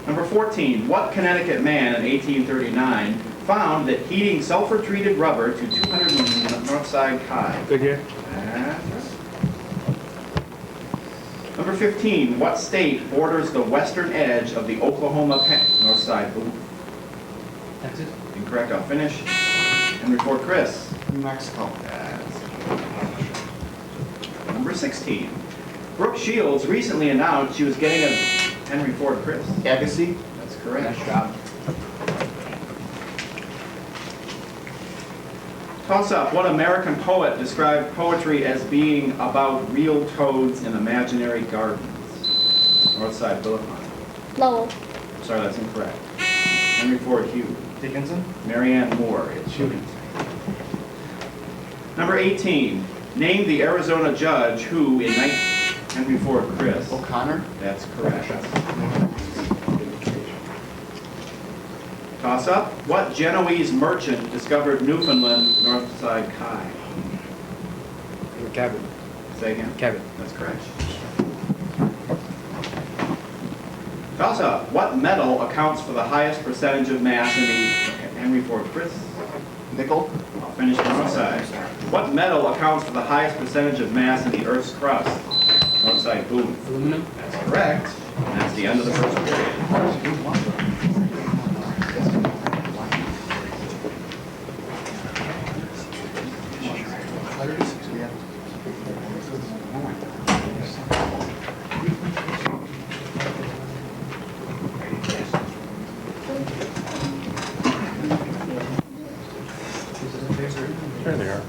Number 14, what Connecticut man in 1839 found that heating sulfur-treated rubber to 200 Northside Kai. Good year. Number 15, what state borders the western edge of the Oklahoma Northside Boom? Texas? Incorrect, I'll finish. Henry Ford Chris. New Mexico. Number 16, Brooke Shields recently announced she was getting a Henry Ford Chris. Agassi. That's correct. Nice job. Toss up, what American poet described poetry as being about real toads in imaginary gardens? Northside Boulevard. Lowell. Sorry, that's incorrect. Henry Ford Hugh. Dickinson. Marianne Moore. It's shooting. Number 18, name the Arizona judge who in Henry Ford Chris. O'Connor. That's correct. Toss up. What Genoese merchant discovered Newfoundland Northside Kai? Cabin. Say again. Cabin. That's correct. Toss up. What metal accounts for the highest percentage of mass in the Henry Ford Chris? Nickel. I'll finish the Northside. What metal accounts for the highest percentage of mass in the Earth's crust? Northside Boom. Aluminum. That's correct. And that's the end of the first period. There they are.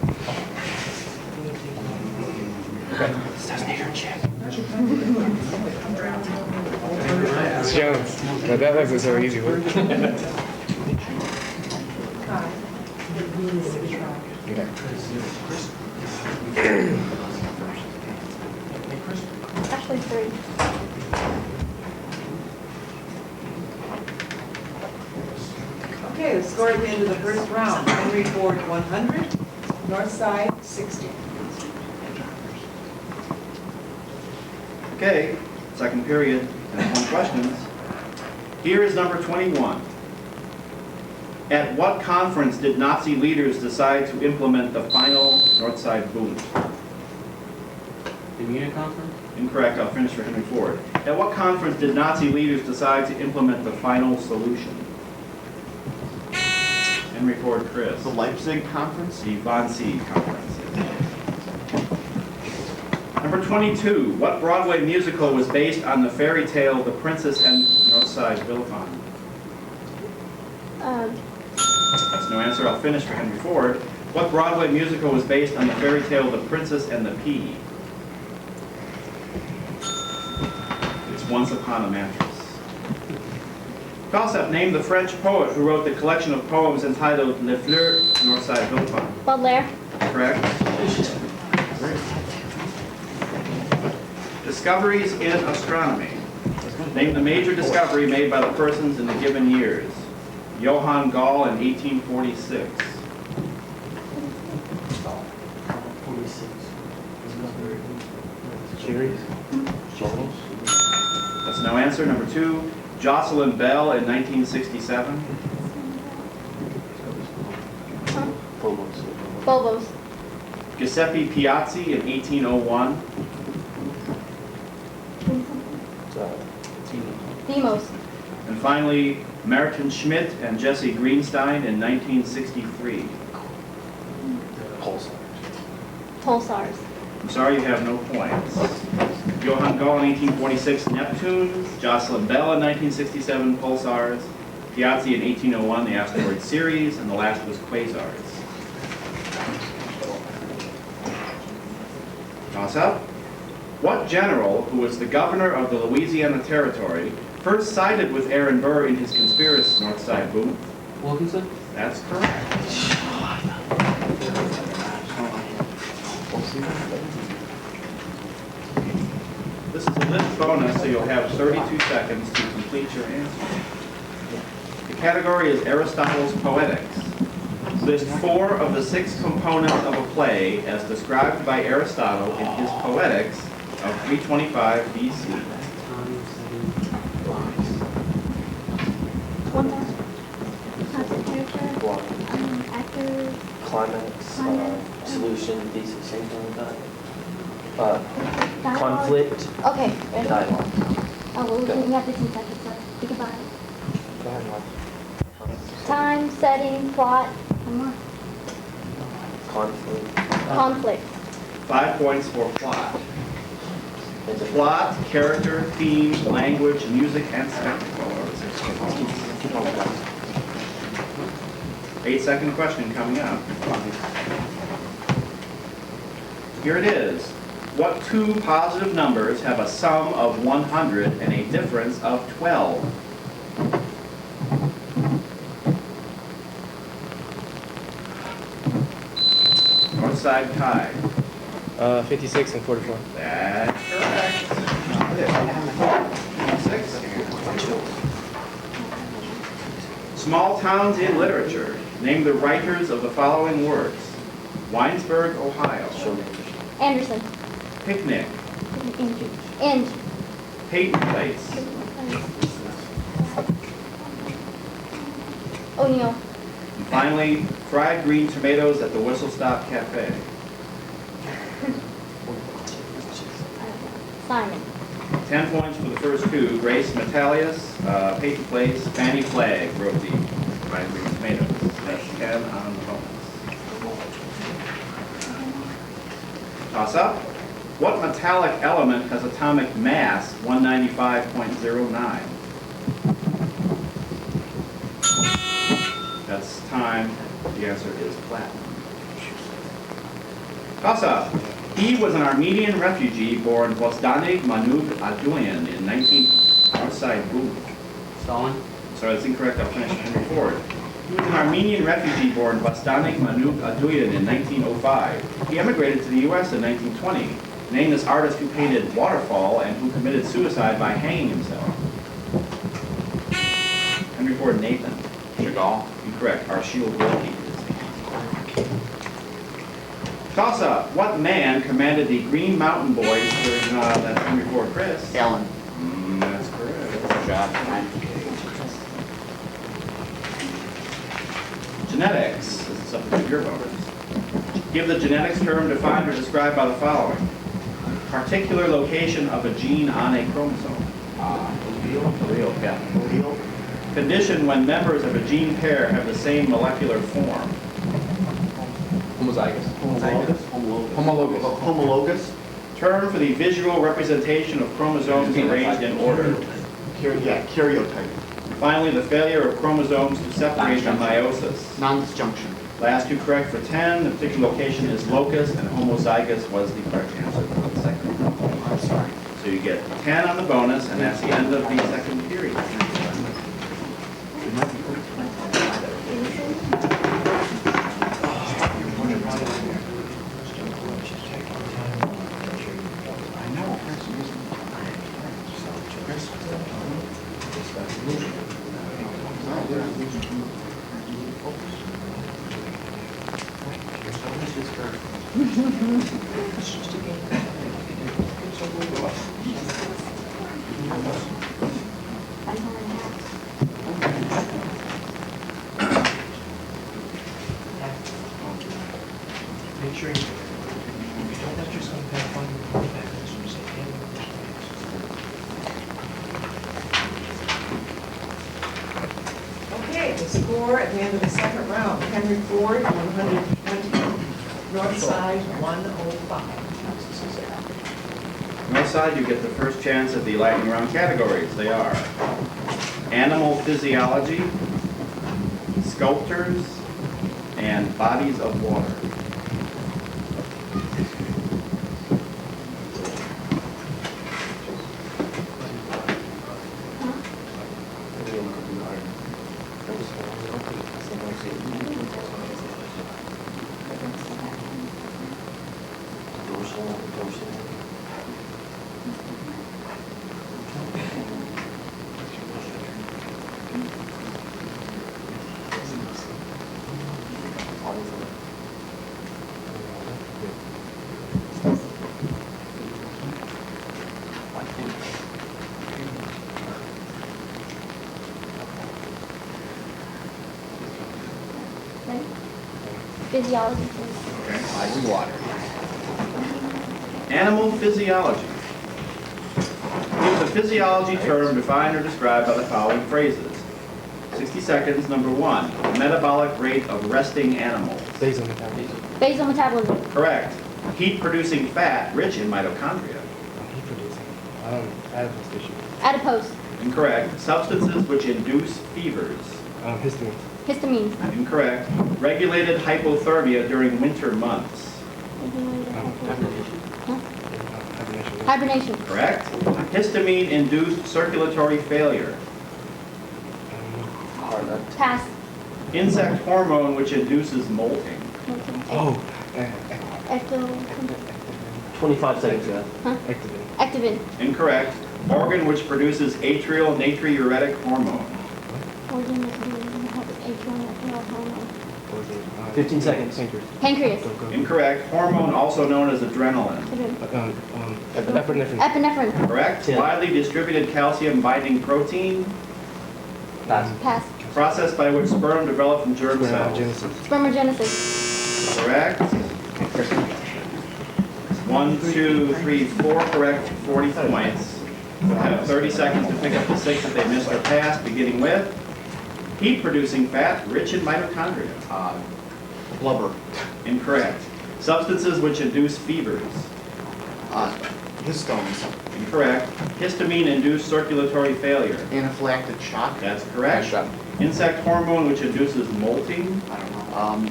It's Jones. But that wasn't so easy. Actually, 3. Okay, the score at the end of the first round, Henry Ford 100, Northside 60. Okay, second period, and 1 questions. Here is number 21. At what conference did Nazi leaders decide to implement the final Northside Boom? The Munich conference? Incorrect, I'll finish for Henry Ford. At what conference did Nazi leaders decide to implement the final solution? Henry Ford Chris. The Leipzig Conference. The Wannsee Conference. Number 22, what Broadway musical was based on the fairy tale The Princess and Northside Villepin? That's no answer, I'll finish for Henry Ford. What Broadway musical was based on the fairy tale The Princess and the Pea? It's Once Upon a Mattress. Toss-up, name the French poet who wrote the collection of poems entitled Les Fleurs Northside Villepin. Baudelaire. Correct. Discoveries in astronomy. Name the major discovery made by the persons in the given years. Johann Gall in 1846. That's no answer. Number 2, Jocelyn Bell in 1967. Bobos. Giuseppe Piazzi in 1801. Demos. And finally, Merton Schmidt and Jesse Greenstein in 1963. Pulsars. I'm sorry you have no points. Johann Gall in 1846, Neptune. Jocelyn Bell in 1967, Pulsars. Piazzi in 1801, the asteroid series. And the last was Quasars. Toss up. What general, who was the governor of the Louisiana Territory, first sided with Aaron Burr in his conspiracy Northside Boom? Wilkinson? That's correct. This is a lift bonus, so you'll have 32 seconds to complete your answer. The category is Aristotle's Poetics. List 4 of the 6 components of a play as described by Aristotle in his Poetics of 325 BC. 1,000. Constitution. Water. Actor. Climax, solution, thesis, anything like that. Dialogue. Conflict, Okay. ready? dialogue. Oh, well, we have 15 seconds, so think about it. Go ahead, Mark. Time, setting, plot. One more. Conflict. Conflict. 5 points for plot. Plot, character, theme, language, music, and spectacle. 8-second question coming up. Here it is. What two positive numbers have a sum of 100 and a difference of 12? Northside Kai. 56 and 44. That's correct. 6. Small towns in literature. Name the writers of the following words. Winesburg, Ohio. Anderson. Picnic. Inge. Peyton Place. O'Neill. And finally, fried green tomatoes at the Whistle Stop Cafe. Simon. 10 points for the first two. Grace Metalius, Peyton Place, Fanny Flagg wrote the fried green tomatoes. That's 10 on the bonus. Toss up. What metallic element has atomic mass 195.09? That's time. The answer is platinum. Toss up. He was an Armenian refugee born Bostanig Manuk Aduyan in 19... Outside boom. Stalin. Sorry, that's incorrect. I'll finish Henry Ford. He was an Armenian refugee born Bostanig Manuk Aduyan in 1905. He emigrated to the U.S. in 1920. Name this artist who painted Waterfall and who committed suicide by hanging himself. Henry Ford Nathan. Chagall. Incorrect. Arshil Gorky. Toss up. What man commanded the Green Mountain Boys during that Henry Ford Chris? Allen. That's correct. Job. Genetics. This is something for your voters. Give the genetics term defined or described by the following. Particular location of a gene on a chromosome. Allele. Yeah. Condition when members of a gene pair have the same molecular form. Homozygous. Homologous. Term for the visual representation of chromosomes arranged in order. Karyotype. Finally, the failure of chromosomes to separate in meiosis. Non-disjunction. Last two correct for 10. The particular location is locus, and homozygous was the correct answer for the second. I'm sorry. So you get 10 on the bonus, and that's the end of the second period. Make sure you don't let yourself have fun with the back. Okay, the score at the end of the second round, Henry Ford, 120, Northside, 105. Northside, you get the first chance at the lightning round categories. They are animal physiology, sculptors, and bodies of water. Physiology. Okay. Eyes and water. Animal physiology. Use a physiology term defined or described by the following phrases. 60 seconds. Number 1, metabolic rate of resting animals. Basal metabolism. Basal metabolism. Correct. Heat-producing fat rich in mitochondria. Heat producing. Adipose tissue. Adipose. Incorrect. Substances which induce fevers. Histamine. Histamine. Incorrect. Regulated hypothermia during winter months. Hibernation. Hibernation. Correct. Histamine-induced circulatory failure. Pass. Insect hormone which induces molting. Oh. Ecto. 25 seconds, guys. Activin. Activin. Incorrect. Organ which produces atrial natriuretic hormone. Organ that has atrial hormone. 15 seconds. Pancreas. Incorrect. Hormone also known as adrenaline. Epinephrine. Epinephrine. Correct. Yeah. Widely distributed calcium binding protein. Pass. Pass. Process by which sperm develop from germ cells. Spermogenesis. Correct. 1, 2, 3, 4 correct, 40 points. We'll have 30 seconds to pick up the 6 that they missed or passed, beginning with heat-producing fat rich in mitochondria. Blubber. Incorrect. Substances which induce fevers. Histones. Incorrect. Histamine-induced circulatory failure. Anaphylactic shock. That's correct. Insect hormone which induces molting. I don't know.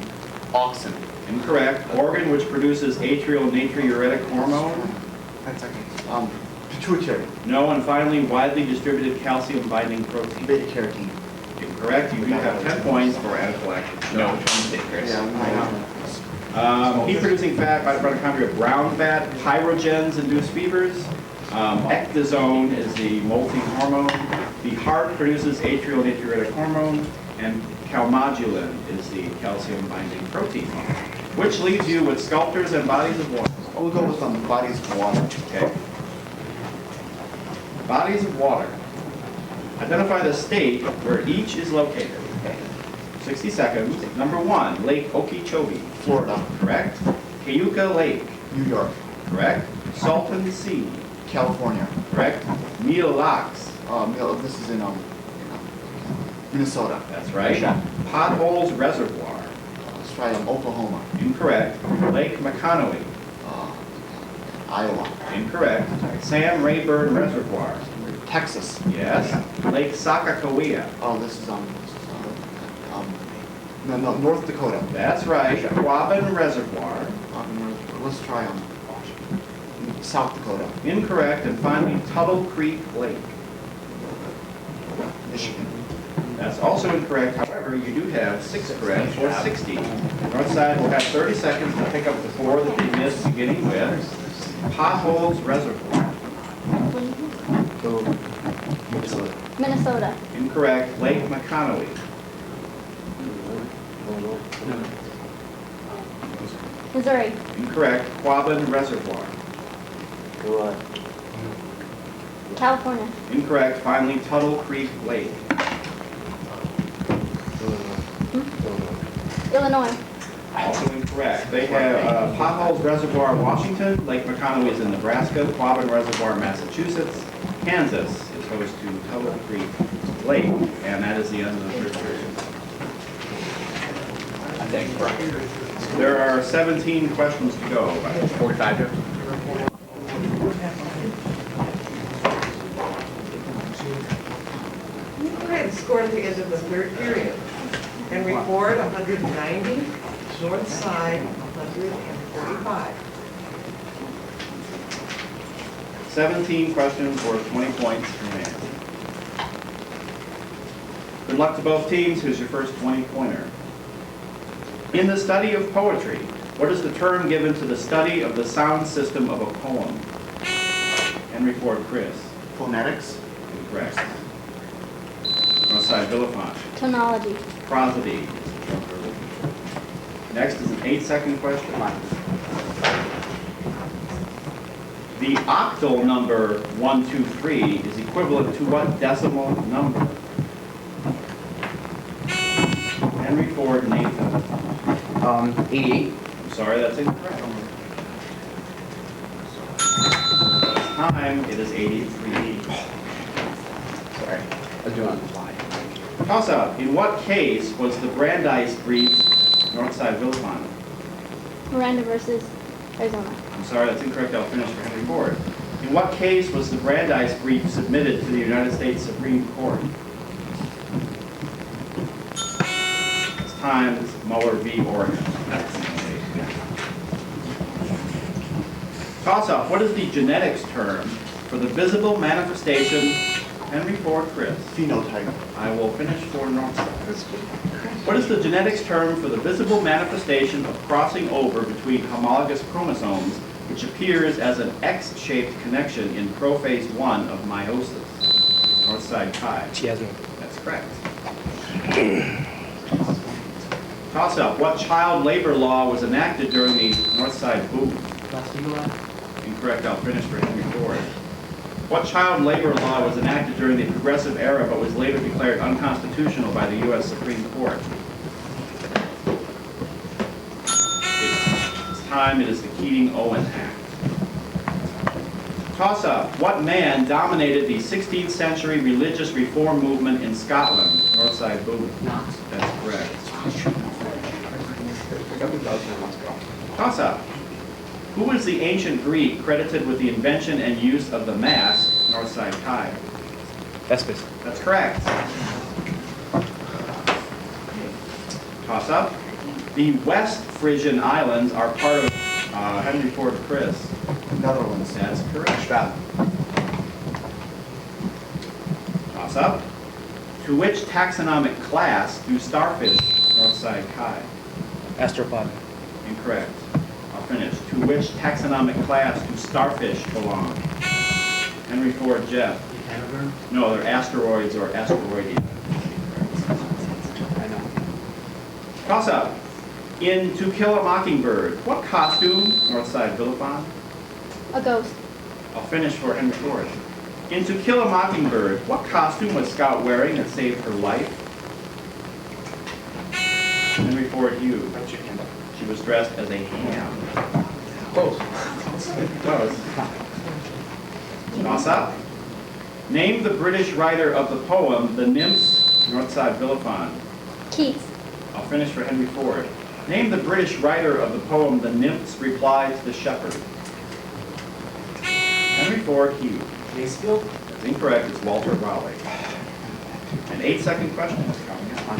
Auxin. Incorrect. Organ which produces atrial natriuretic hormone. 10 seconds. Pituitary. No. And finally, widely distributed calcium binding protein. Beta carotene. Incorrect. You do have 10 points for anaphylactic shock. No, mistake, Chris. Heat-producing fat by mitochondria, brown fat. Pyrogens induce fevers. Ecdysone is the molting hormone. The heart produces atrial natriuretic hormone. And calmodulin is the calcium binding protein. Which leaves you with sculptures and bodies of water. We'll go with bodies of water. Okay. Bodies of water. Identify the state where each is located. 60 seconds. Number 1, Lake Okeechobee. Florida. Correct. Cayuga Lake. New York. Correct. Salton Sea. California. Correct. Mille Lacs. This is in Minnesota. That's right. Potholes Reservoir. Let's try Oklahoma. Incorrect. Lake McConaughey. Iowa. Incorrect. Sam Rayburn Reservoir. Texas. Yes. Lake Sakakawea. Oh, this is North Dakota. That's right. Quabbin Reservoir. Let's try South Dakota. Incorrect. And finally, Tuttle Creek Lake. Michigan. That's also incorrect. However, you do have 6 correct for 60. Northside will have 30 seconds to pick up the 4 that they missed, beginning with Potholes Reservoir. Minnesota. Incorrect. Lake McConaughey. Missouri. Incorrect. Quabbin Reservoir. California. Incorrect. Finally, Tuttle Creek Lake. Illinois. Also incorrect. They have Potholes Reservoir, Washington. Lake McConaughey is in Nebraska. Quabbin Reservoir, Massachusetts. Kansas is host to Tuttle Creek Lake. And that is the end of the third period. There are 17 questions to go. 45, Joe? Okay, the score at the end of the third period. Henry Ford, 190. Northside, 145. 17 questions worth 20 points remaining. Good luck to both teams. Here's your first 20-pointer. In the study of poetry, what is the term given to the study of the sound system of a poem? Henry Ford, Chris. Phonetics. Incorrect. Northside, Villafant. Tonology. Prosody. Next is an 8-second question. The octal number 123 is equivalent to what decimal number? Henry Ford, Nathan. 88. I'm sorry, that's incorrect. Time, it is 83. Sorry. I was doing it on the fly. Toss up. In what case was the Brandeis brief Northside Villepond? Miranda versus Arizona. I'm sorry, that's incorrect. I'll finish for Henry Ford. In what case was the Brandeis brief submitted to the United States Supreme Court? It's time. It's Mueller v. Oregon. Toss up. What is the genetics term for the visible manifestation? Henry Ford, Chris. Phenotype. I will finish for Northside. What is the genetics term for the visible manifestation of crossing over between homologous chromosomes, which appears as an X-shaped connection in prophase 1 of meiosis? Northside Chi. Chiasm. That's correct. Toss up. What child labor law was enacted during the Northside boom? Incorrect. I'll finish for Henry Ford. What child labor law was enacted during the Progressive Era but was later declared unconstitutional by the U.S. Supreme Court? It's time. It is the Keating-Owen Act. Toss up. What man dominated the 16th century religious reform movement in Scotland? Northside boom. Knox. That's correct. Toss up. Who is the ancient Greek credited with the invention and use of the mask? Northside Chi. Vespis. That's correct. Toss up. The West Frisian Islands are part of Henry Ford, Chris. Netherlands. That's correct. Toss up. To which taxonomic class do starfish? Northside Chi. Astropod. Incorrect. I'll finish. To which taxonomic class do starfish belong? Henry Ford, Jeff. No, they're asteroids or asteroidean. I know. Toss up. In To Kill a Mockingbird, what costume? Northside Villepond. A ghost. I'll finish for Henry Ford. In To Kill a Mockingbird, what costume was Scout wearing that saved her life? Henry Ford Hugh. She was dressed as a ham. Close. Toss up. Name the British writer of the poem The Nymphs, Northside Villepond. Keats. I'll finish for Henry Ford. Name the British writer of the poem The Nymphs Reply to the Shepherd. Henry Ford Hugh. Masefield. That's incorrect. It's Walter Raleigh. An 8-second question is coming up.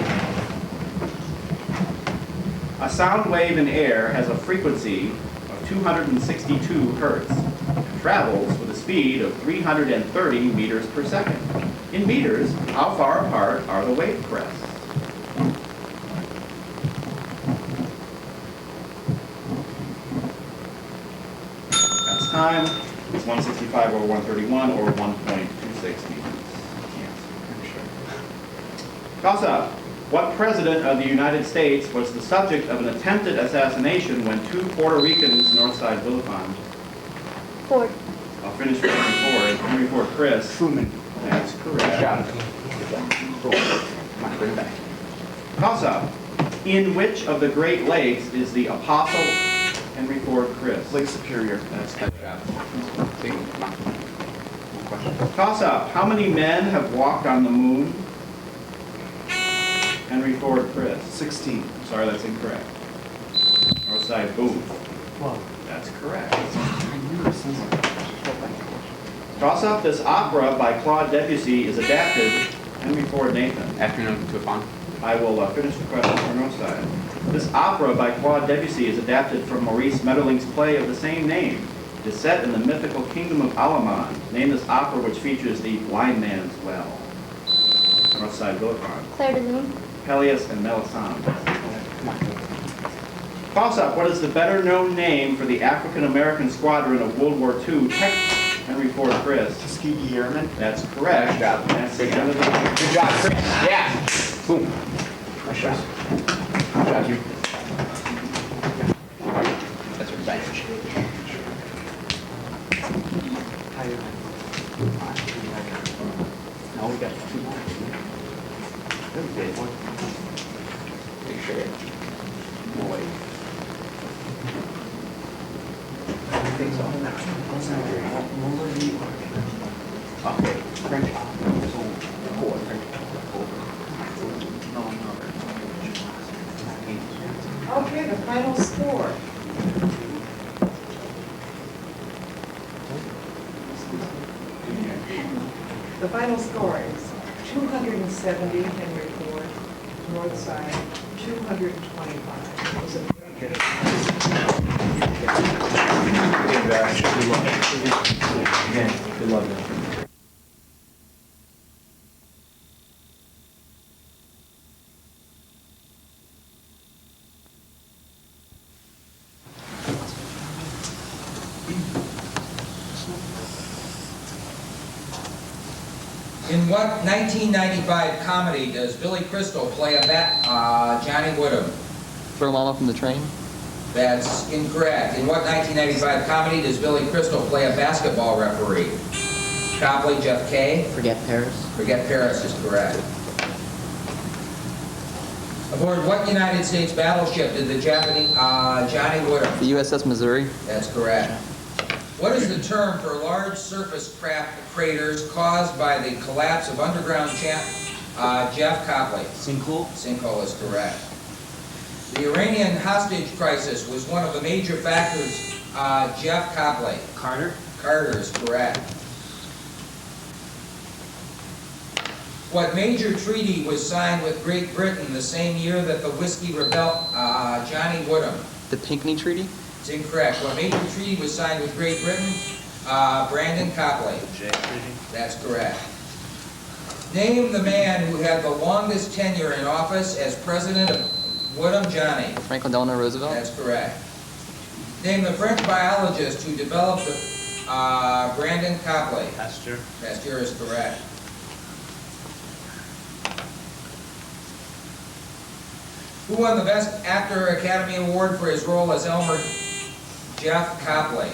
A sound wave in air has a frequency of 262 hertz and travels with a speed of 330 meters per second. In meters, how far apart are the wave crests? That's time. It's 165 over 131 or 1.26 meters. Toss up. What president of the United States was the subject of an attempted assassination when 2 Puerto Ricans, Northside Villepond? Ford. I'll finish with Henry Ford. Henry Ford, Chris. Truman. That's correct. Bring it back. Toss up. In which of the Great Lakes is the Apostle Henry Ford, Chris? Lake Superior. That's good job. See? Come on. One question. Toss up. How many men have walked on the moon? Henry Ford, Chris. 16. Sorry, that's incorrect. Northside, boom. Well, That's correct. Toss up. This opera by Claude Debussy is adapted. Henry Ford, Nathan. Afternoon to a pond. I will finish the question for Northside. This opera by Claude Debussy is adapted from Maurice Maeterlinck's play of the same name. It is set in the mythical kingdom of Alaman. Name this opera which features the blind man's well. Northside, Villepond. Claire de Lune. Peleus and Melisande. Toss up. What is the better known name for the African American squadron of World War II? Henry Ford, Chris. Tuskegee Airmen. That's correct. Nice job. That's the Good end of the Good job, Chris. Yeah. Boom. Nice shot. Good job, you. That's your advantage. Now we got 2 more. Big sure. Okay, the final score. The final score is 270 Henry Ford, Northside 225. It was a very good. Good luck. In what 1995 comedy does Billy Crystal play Johnny Woodham? Throw Mama from the train. That's incorrect. In what 1995 comedy does Billy Crystal play a basketball referee? Copley, Jeff K. Forget Paris. Forget Paris is correct. Aboard what United States battleship did the Japanese Johnny Woodham? The USS Missouri. That's correct. What is the term for large surface craters caused by the collapse of underground Jeff Copley? Sinkhole? Sinkhole is correct. The Iranian hostage crisis was one of the major factors. Jeff Copley. Carter? Carter is correct. What major treaty was signed with Great Britain the same year that the Whiskey rebelled Johnny Woodham? The Pinckney Treaty. It's incorrect. What major treaty was signed with Great Britain? Brandon Copley. J Treaty. That's correct. Name the man who had the longest tenure in office as president of Woodham Johnny. Franklin Delano Roosevelt. That's correct. Name the French biologist who developed the Brandon Copley. Pasteur. Pasteur is correct. Who won the Best Actor Academy Award for his role as Elmer? Jeff Copley.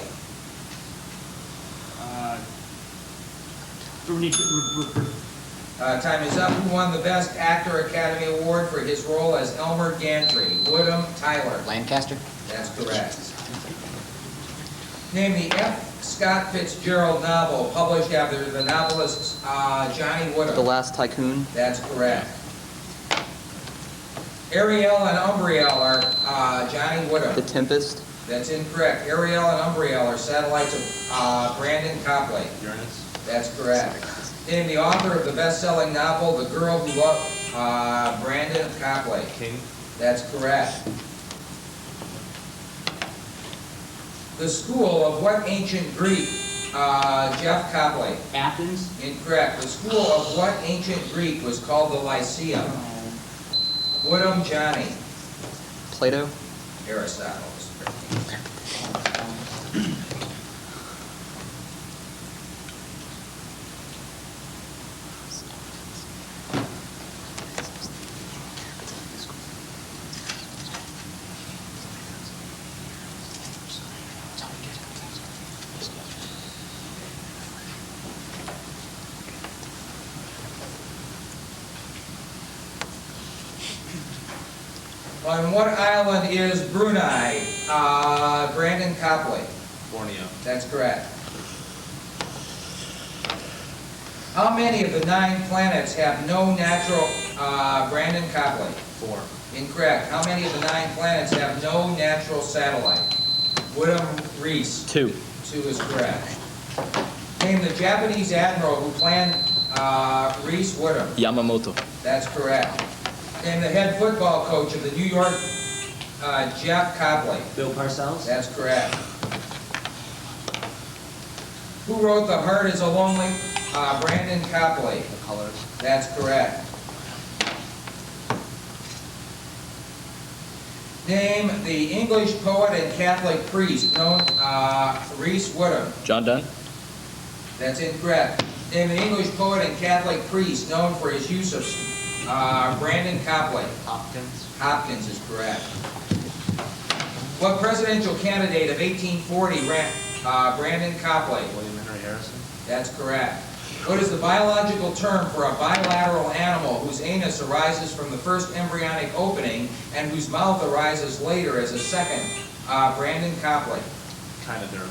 Time is up. Who won the Best Actor Academy Award for his role as Elmer Gantry? Woodham, Tyler. Lancaster. That's correct. Name the F. Scott Fitzgerald novel published after the novelist Johnny Woodham. The Last Tycoon. That's correct. Ariel and Umbriel are Johnny Woodham. The Tempest. That's incorrect. Ariel and Umbriel are satellites of Brandon Copley. Uranus. That's correct. Name the author of the best-selling novel, The Girl Who Loved Brandon Copley. King. That's correct. The school of what ancient Greek? Jeff Copley. Athens? Incorrect. The school of what ancient Greek was called the Lyceum? Woodham Johnny. Plato. Aristotle. On what island is Brunei? Brandon Copley. Borneo. That's correct. How many of the 9 planets have no natural, Brandon Copley? 4. Incorrect. How many of the 9 planets have no natural satellite? Woodham Reese. 2. 2 is correct. Name the Japanese admiral who planned Reese Woodham. Yamamoto. That's correct. Name the head football coach of the New York, Jeff Copley. Bill Parcells? That's correct. Who wrote The Heart is a Lonely? Brandon Copley. The Colors. That's correct. Name the English poet and Catholic priest known Reese Woodham. John Donne. That's incorrect. Name the English poet and Catholic priest known for his use of Brandon Copley. Hopkins? Hopkins is correct. What presidential candidate of 1840 ran Brandon Copley? William Henry Harrison. That's correct. What is the biological term for a bilateral animal whose anus arises from the first embryonic opening and whose mouth arises later as a second? Brandon Copley. Chynoderm.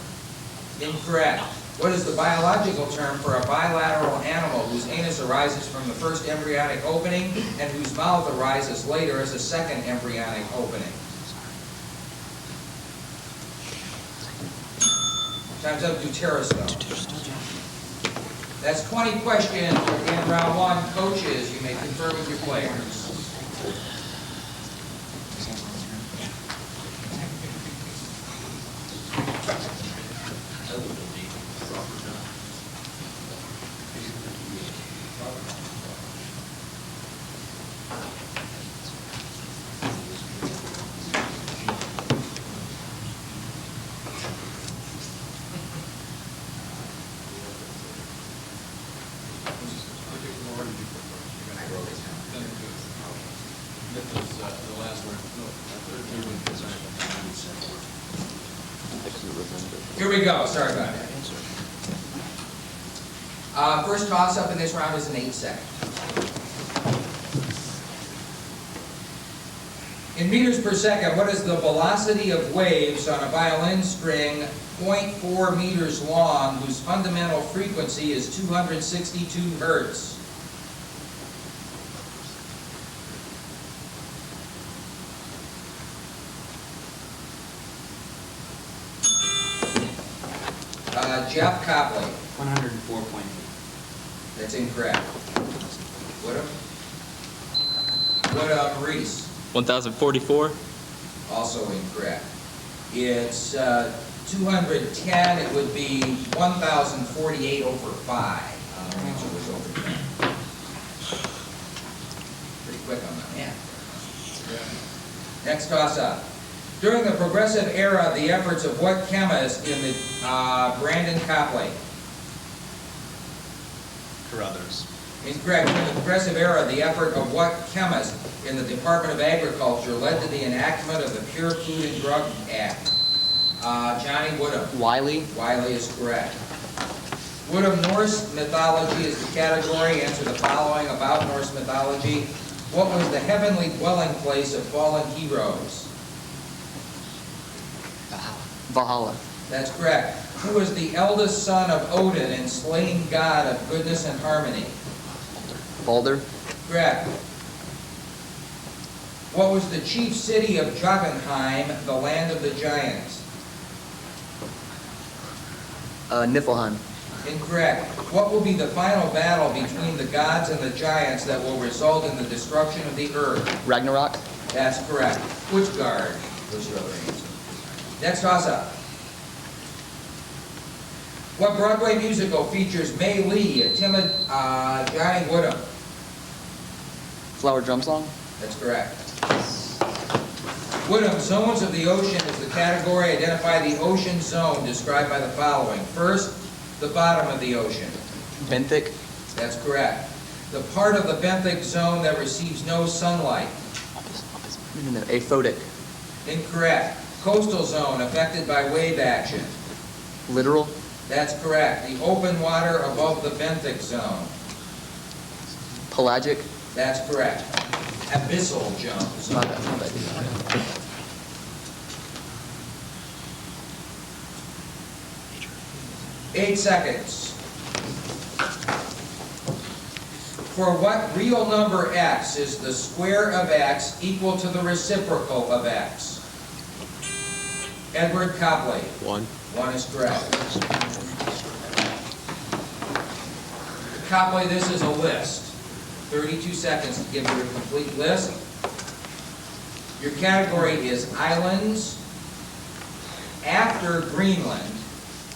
Incorrect. What is the biological term for a bilateral animal whose anus arises from the first embryonic opening and whose mouth arises later as a second embryonic opening? Time's up. Deuterostome. That's 20 questions in round one. Coaches, you may confer with your players. Here we go. Sorry about that. First toss-up in this round is an 8-second. In meters per second, what is the velocity of waves on a violin string 0.4 meters long whose fundamental frequency is 262 hertz? Jeff Copley. 104.8. That's incorrect. Woodham? Woodham Reese. 1044. Also incorrect. It's 210. It would be 1,048 over 5. The answer was over 10. Pretty quick on that. Yeah. Next toss-up. During the Progressive Era, the efforts of what chemist in the Brandon Copley? Carruthers. Incorrect. During the Progressive Era, the effort of what chemist in the Department of Agriculture led to the enactment of the Pure Food and Drug Act? Johnny Woodham. Wiley. Wiley is correct. Woodham, Norse mythology is the category. Answer the following about Norse mythology. What was the heavenly dwelling place of fallen heroes? Valhalla. That's correct. Who was the eldest son of Odin and slain god of goodness and harmony? Balder. Correct. What was the chief city of Jotunheim, the land of the giants? Niflheim. Incorrect. What will be the final battle between the gods and the giants that will result in the destruction of the earth? Ragnarok. That's correct. Utgard was your other answer. Next toss-up. What Broadway musical features May Lee, a timid Johnny Woodham? Flower drum song. That's correct. Woodham, zones of the ocean is the category. Identify the ocean zone described by the following. First, the bottom of the ocean. Benthic. That's correct. The part of the benthic zone that receives no sunlight. Aphotic. Incorrect. Coastal zone affected by wave action. Littoral. That's correct. The open water above the benthic zone. Pelagic. That's correct. Abyssal zone. 8 seconds. For what real number x is the square of x equal to the reciprocal of x? Edward Copley. 1. 1 is correct. Copley, this is a list. 32 seconds to give you a complete list. Your category is islands. After Greenland,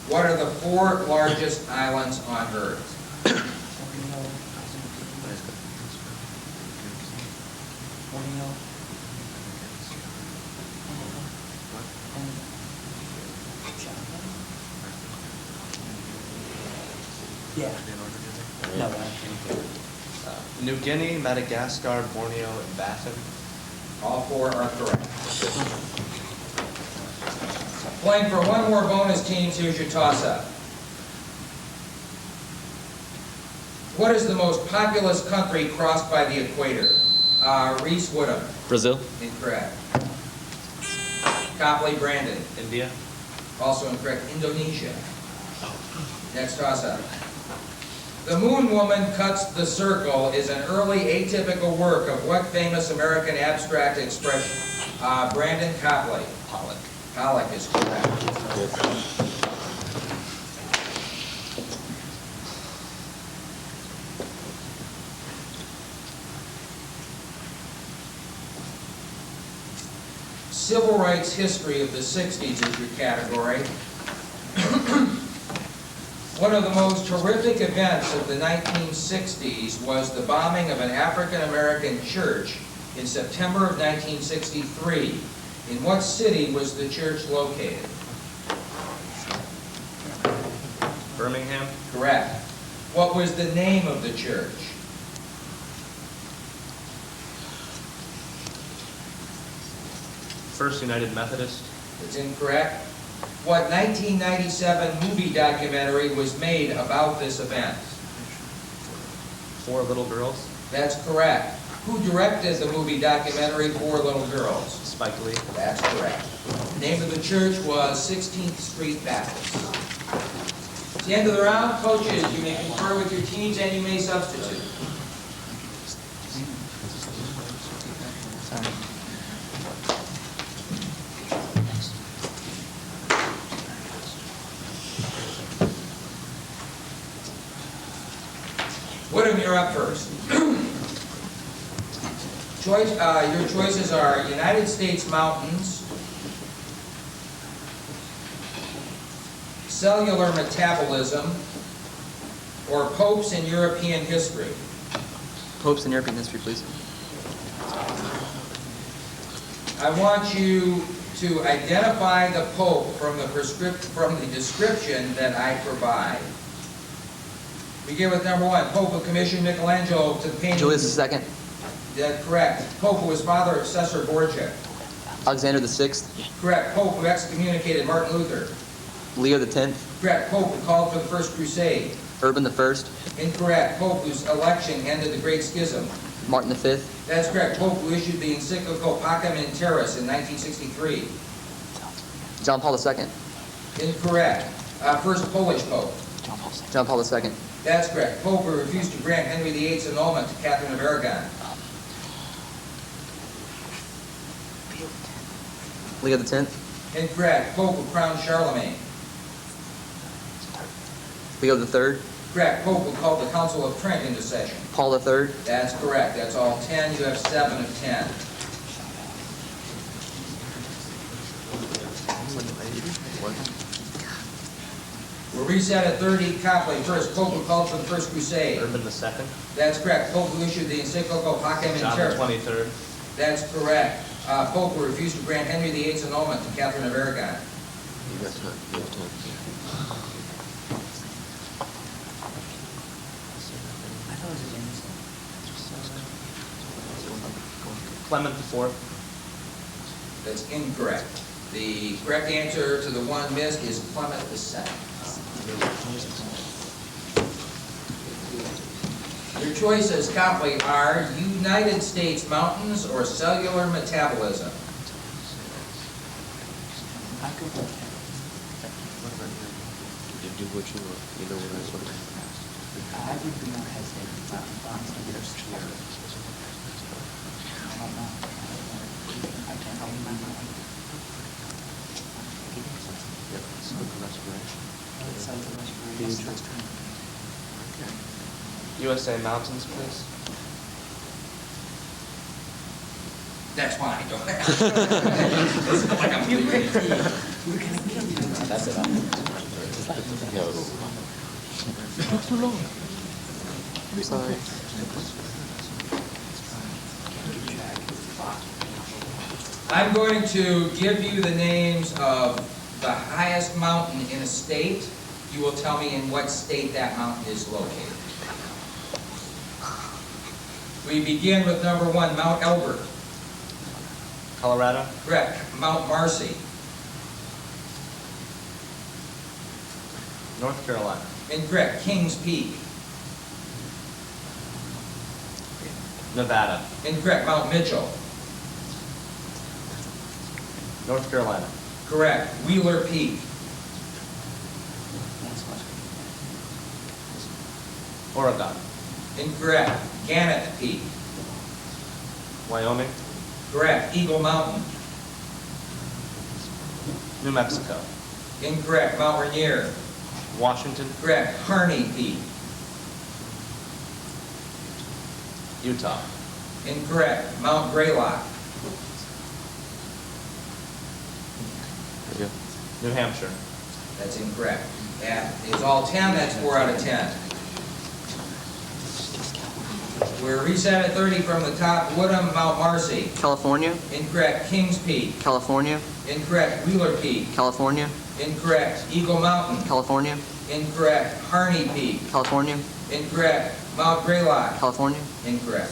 what are the 4 largest islands on Earth? Yeah. No, New Guinea, Madagascar, Borneo, and Baffin. All 4 are correct. Playing for one more bonus teams, here's your toss-up. What is the most populous country crossed by the equator? Reese Woodham. Brazil. Incorrect. Copley, Brandon. India. Also incorrect. Indonesia. Next toss-up. The Moon Woman Cuts the Circle is an early atypical work of what famous American abstract expression? Brandon Copley. Pollock. Pollock is correct. Civil rights history of the 60s is your category. One of the most horrific events of the 1960s was the bombing of an African-American church in September of 1963. In what city was the church located? Birmingham. Correct. What was the name of the church? First United Methodist. It's incorrect. What 1997 movie documentary was made about this event? Four Little Girls. That's correct. Who directed the movie documentary Four Little Girls? Spike Lee. That's correct. The name of the church was 16th Street Baptist. At the end of the round, coaches, you may confer with your teams and you may substitute. Woodham, you're up first. Your choices are United States mountains, cellular metabolism, or popes in European history. Popes in European history, please. I want you to identify the pope from the description that I provide. Begin with number one. Pope who commissioned Michelangelo to paint. Julius II. That's correct. Pope who was father of Cesar Borgia. Alexander VI. Correct. Pope who excommunicated Martin Luther. Leo X. Correct. Pope who called for the First Crusade. Urban I. Incorrect. Pope whose election ended the Great Schism. Martin V. That's correct. Pope who issued the encyclical Pacem in Terris in 1963. John Paul II. Incorrect. First Polish Pope. John Paul II. That's correct. Pope who refused to grant Henry VIII's annulment to Catherine of Aragon. Leo X. Incorrect. Pope who crowned Charlemagne. Leo III. Correct. Pope who called the Council of Trent into session. Paul III. That's correct. That's all 10. You have 7 of 10. We're reset at 30. Copley first. Pope who called for the First Crusade. Urban II. That's correct. Pope who issued the encyclical Pacem in John Terris. the 23rd. That's correct. Pope who refused to grant Henry VIII's annulment to Catherine of Aragon. Clement IV. That's incorrect. The correct answer to the one missed is Clement II. Your choices, Copley, are United States mountains or cellular metabolism. USA mountains, please. That's fine. Don't this is like a mutiny. That's it. Sorry. I'm going to give you the names of the highest mountain in a state. You will tell me in what state that mountain is located. We begin with number 1, Mount Elbert. Colorado. Correct. Mount Marcy. North Carolina. Incorrect. Kings Peak. Nevada. Incorrect. Mount Mitchell. North Carolina. Correct. Wheeler Peak. Oregon. Incorrect. Gannett Peak. Wyoming. Correct. Eagle Mountain. New Mexico. Incorrect. Mount Rainier. Washington. Correct. Harney Peak. Utah. Incorrect. Mount Greylock. New Hampshire. That's incorrect. That is all 10. That's 4 out of 10. We're reset at 30 from the top. Woodham, Mount Marcy. California, Incorrect. Kings Peak. California, Incorrect. Wheeler Peak. California, Incorrect. Eagle Mountain. California, Incorrect. Harney Peak. California, Incorrect. Mount Greylock. California. Incorrect.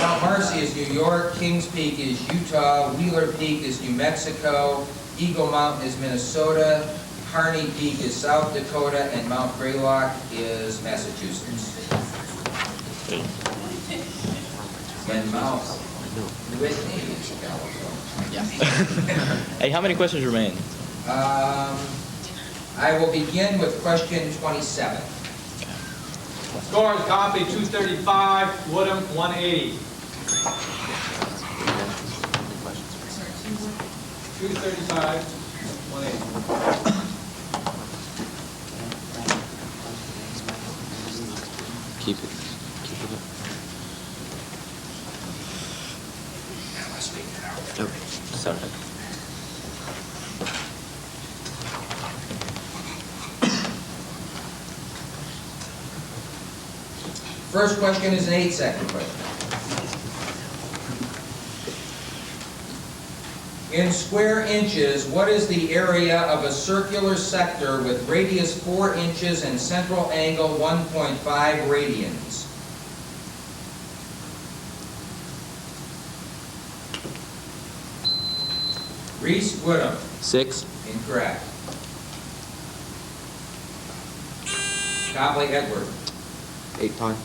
Mount Marcy is New York. Kings Peak is Utah. Wheeler Peak is New Mexico. Eagle Mountain is Minnesota. Harney Peak is South Dakota. And Mount Greylock is Massachusetts. And Mount Whitney is California. Hey, how many questions remain? I will begin with question 27. Scores, Copley 235, Woodham 180. 235, 180. Keep it. Oh, sorry. First question is an 8-second question. In square inches, what is the area of a circular sector with radius 4 inches and central angle 1.5 radians? Reese, Woodham. 6. Incorrect. Copley, Edward. 8 times.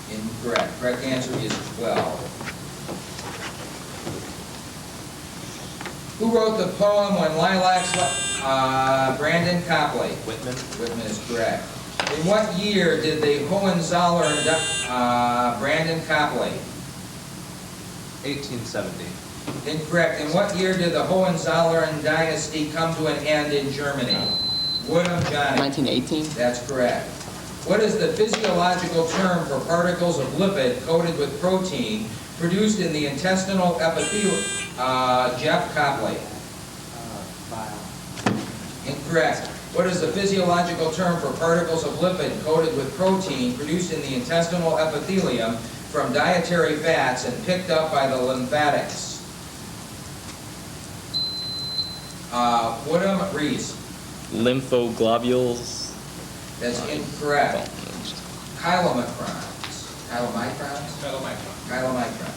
Incorrect. Correct answer is 12. Who wrote the poem When Lilacs Brandon Copley. Whitman. Whitman is correct. In what year did the Hohenzollern Brandon Copley? 1870. Incorrect. In what year did the Hohenzollern dynasty come to an end in Germany? Woodham, Johnny. 1918. That's correct. What is the physiological term for particles of lipid coated with protein produced in the intestinal epithelium? Jeff Copley. Incorrect. What is the physiological term for particles of lipid coated with protein produced in the intestinal epithelium from dietary fats and picked up by the lymphatics? Woodham, Reese. Lymphoglobules. That's incorrect. Chylomicrons. Chylomicrons? Chylomicrons.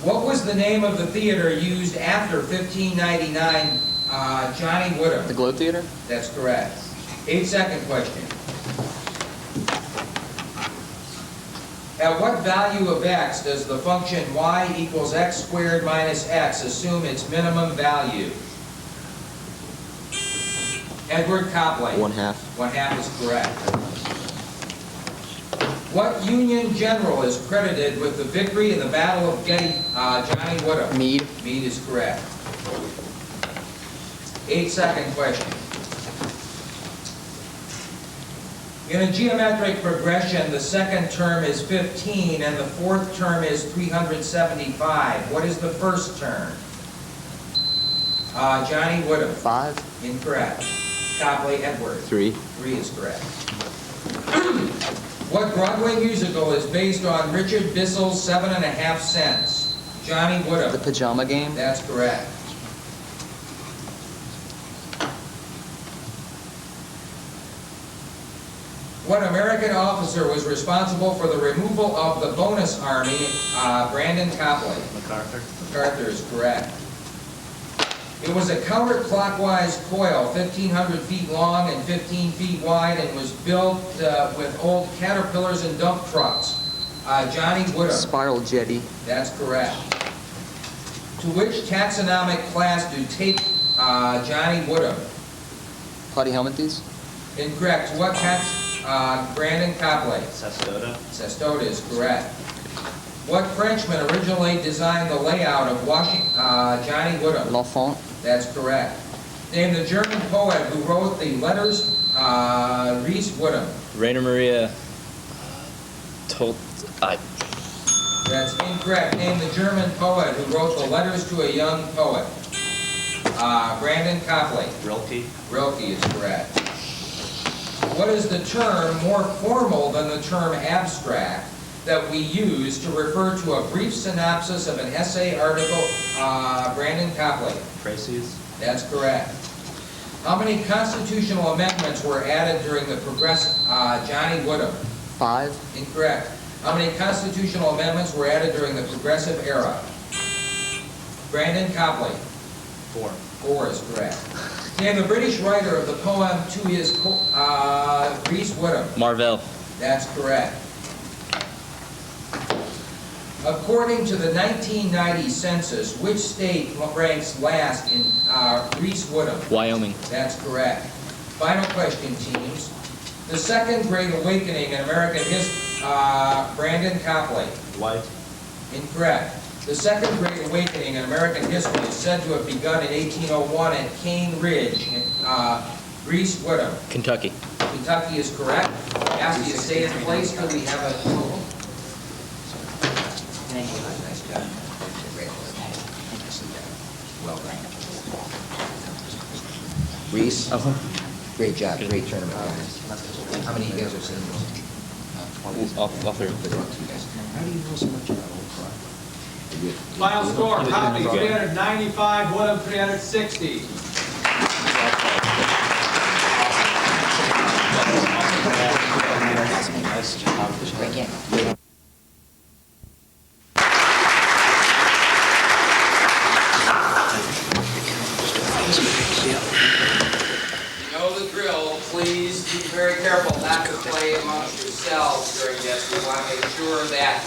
What was the name of the theater used after 1599? Johnny Woodham. The Globe Theater? That's correct. 8-second question. At what value of x does the function y equals x squared minus x assume its minimum value? Edward Copley. 1/2. 1/2 is correct. What Union general is credited with the victory in the Battle of Johnny Woodham? Meade. Meade is correct. 8-second question. In a geometric progression, the second term is 15 and the fourth term is 375. What is the first term? Johnny Woodham. 5. Incorrect. Copley, Edward. 3. 3 is correct. What Broadway musical is based on Richard Bissell's 7.5 Cents? Johnny Woodham. The Pajama Game. That's correct. What American officer was responsible for the removal of the bonus army? Brandon Copley. MacArthur. MacArthur is correct. It was a counterclockwise coil, 1,500 feet long and 15 feet wide, and was built with old Caterpillars and dump trucks. Johnny Woodham. Spiral jetty. That's correct. To which taxonomic class do take Johnny Woodham? Platyhelminthes. Incorrect. To what tax? Brandon Copley. Cestoda. Cestoda is correct. What Frenchman originally designed the layout of Johnny Woodham? L'Enfant. That's correct. Name the German poet who wrote the letters Reese Woodham. Rainer Maria. That's incorrect. Name the German poet who wrote the letters to a young poet. Brandon Copley. Rilke. Rilke is correct. What is the term more formal than the term abstract that we use to refer to a brief synopsis of an essay article? Brandon Copley. Tracy's. That's correct. How many constitutional amendments were added during the Johnny Woodham? 5. Incorrect. How many constitutional amendments were added during the Progressive era? Brandon Copley. 4. 4 is correct. Name the British writer of the poem To His Reese Woodham. Marvell. That's correct. According to the 1990 census, which state ranks last in Reese Woodham? Wyoming. That's correct. Final question, teams. The Second Great Awakening in American history, Brandon Copley. White. Incorrect. The Second Great Awakening in American history is said to have begun in 1801 at Cane Ridge in Reese Woodham. Kentucky. Kentucky is correct. Ask you to stay in place till we have a total. Thank you. Nice job. Well done. Reese, great job. Great tournament. How many of you guys have seen this? All through. How do you know so much about old crop? Final score, Copley 395, Woodham 360. Nice job. You know the drill. Please be very careful not to play amongst yourselves during this. We want to make sure that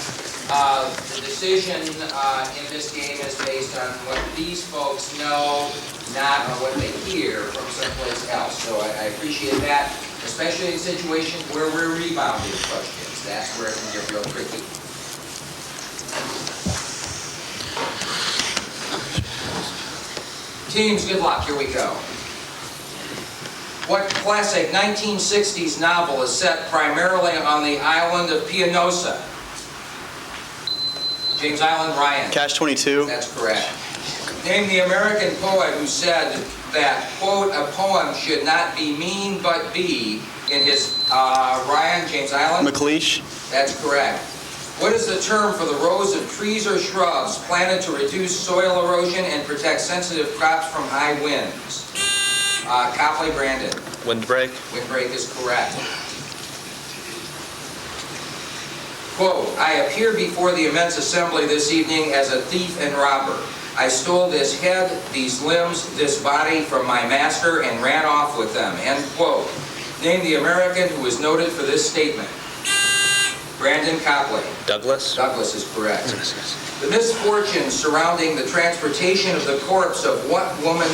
the decision in this game is based on what these folks know, not on what they hear from someplace else. So I appreciate that, especially in situations where we're rebounding questions. That's where it can get real tricky. Teams, good luck. Here we go. What classic 1960s novel is set primarily on the island of Pianosa? James Island, Ryan. Catch-22. That's correct. Name the American poet who said that, quote, a poem should not be mean but be, in his, Ryan, James Island? McLeish. That's correct. What is the term for the rows of trees or shrubs planted to reduce soil erosion and protect sensitive crops from high winds? Copley, Brandon. Windbreak. Windbreak is correct. Quote, I appear before the immense assembly this evening as a thief and robber. I stole this head, these limbs, this body from my master and ran off with them. End quote. Name the American who is noted for this statement. Brandon Copley. Douglas. Douglas is correct. The misfortune surrounding the transportation of the corpse of what woman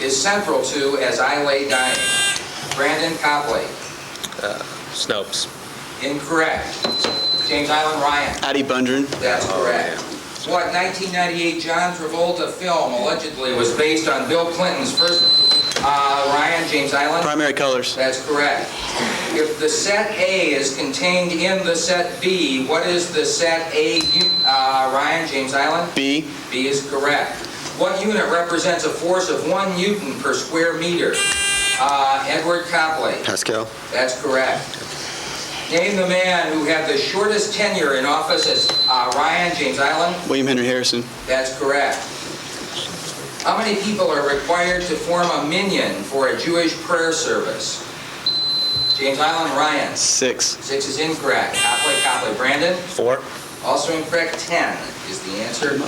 is central to As I Lay Dying? Brandon Copley. Snopes. Incorrect. James Island, Ryan. Addie Bundren. That's correct. What 1998 John Travolta film allegedly was based on Bill Clinton's first, Ryan, James Island? Primary colors. That's correct. If the set A is contained in the set B, what is the set A, Ryan, James Island? B. B is correct. What unit represents a force of 1 Newton per square meter? Edward Copley. Pascal. That's correct. Name the man who had the shortest tenure in office as Ryan, James Island. William Henry Harrison. That's correct. How many people are required to form a minyan for a Jewish prayer service? James Island, Ryan. 6. 6 is incorrect. Copley, Brandon. 4. Also incorrect. 10 is the answer.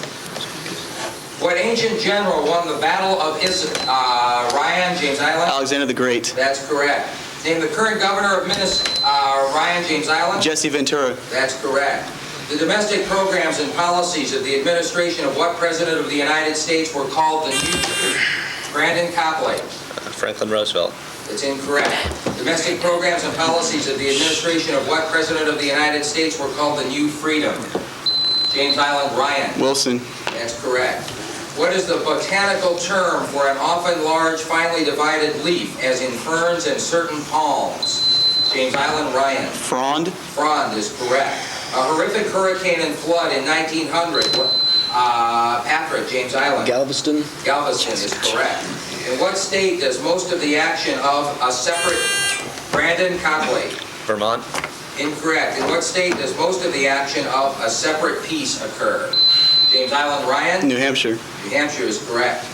What What ancient general won the Battle of Ryan, James Island? Alexander the Great. That's correct. Name the current governor of Ryan, James Island? Jesse Ventura. That's correct. The domestic programs and policies of the administration of what president of the United States were called the new... Brandon Copley. Franklin Roosevelt. It's incorrect. Domestic programs and policies of the administration of what president of the United States were called the New Freedom? James Island, Ryan. Wilson. That's correct. What is the botanical term for an often large, finely divided leaf, as in ferns and certain palms? James Island, Ryan. Frond. Frond is correct. A horrific hurricane and flood in 1900. Patrick, James Island. Galveston. Galveston is correct. In what state does most of the action of a separate... Brandon Copley. Vermont. Incorrect. In what state does most of the action of a separate piece occur? James Island, Ryan. New Hampshire. New Hampshire is correct.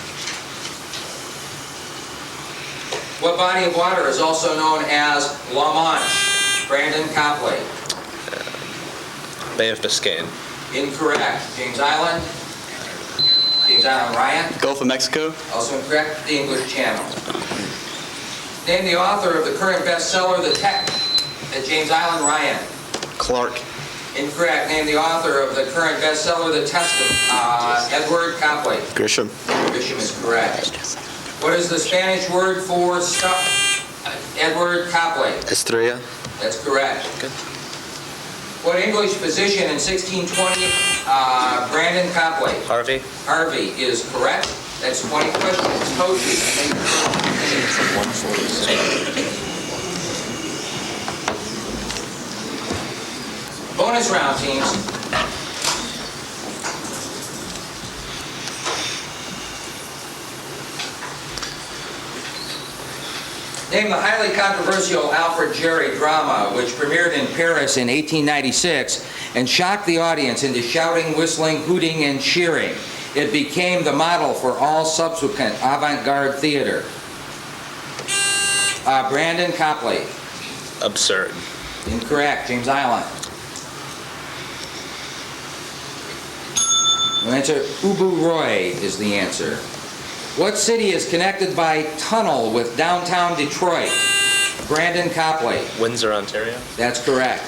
What body of water is also known as La Manche? Brandon Copley. Bay of Biscayne. Incorrect. James Island. James Island, Ryan. Gulf of Mexico. Also incorrect. The English Channel. Name the author of the current bestseller, The Text, at James Island, Ryan. Clark. Incorrect. Name the author of the current bestseller, The Testament, Edward Copley. Grisham. Grisham is correct. What is the Spanish word for stuff? Edward Copley. Estrella. That's correct. Good. What English physician in 1620, Brandon Copley? Harvey. Harvey is correct. That's 20 questions. Coaches. Bonus round, teams. Name the highly controversial Alfred Jarry drama, which premiered in Paris in 1896 and shocked the audience into shouting, whistling, hooting, and cheering. It became the model for all subsequent avant-garde theater. Brandon Copley. Absurd. Incorrect. James Island. The answer, Ubu Roy is the answer. What city is connected by tunnel with downtown Detroit? Brandon Copley. Windsor, Ontario. That's correct.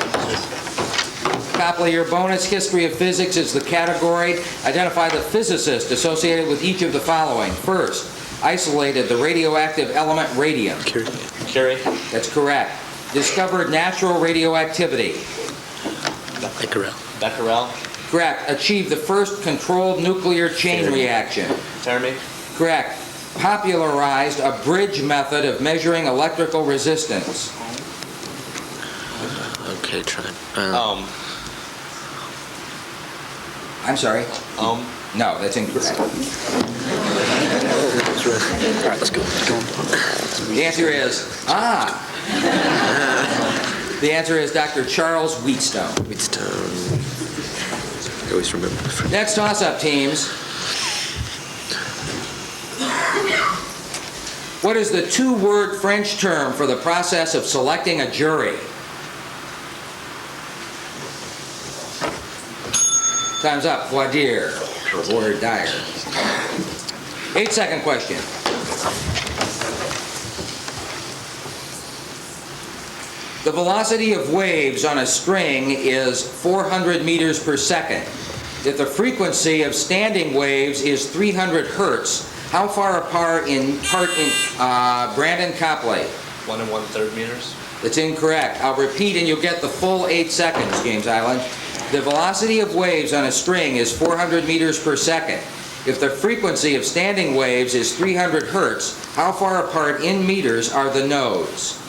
Copley, your bonus history of physics is the category. Identify the physicist associated with each of the following. First, isolated the radioactive element radium. Curie. That's correct. Discovered natural radioactivity. Becquerel. Correct. Achieved the first controlled nuclear chain reaction. Fermi. Correct. Popularized a bridge method of measuring electrical resistance. Okay, try. I'm sorry. No, that's incorrect. All right, let's go. The answer is, The answer is Dr. Charles Wheatstone. I always remember. Next toss-up, teams. What is the two-word French term for the process of selecting a jury? Time's up. Voir dire. Voir dire. 8-second question. The velocity of waves on a string is 400 meters per second. If the frequency of standing waves is 300 hertz, how far apart in Brandon Copley? 1 1/3 meters. That's incorrect. I'll repeat and you'll get the full 8 seconds, James Island. The velocity of waves on a string is 400 meters per second. If the frequency of standing waves is 300 hertz, how far apart in meters are the nodes?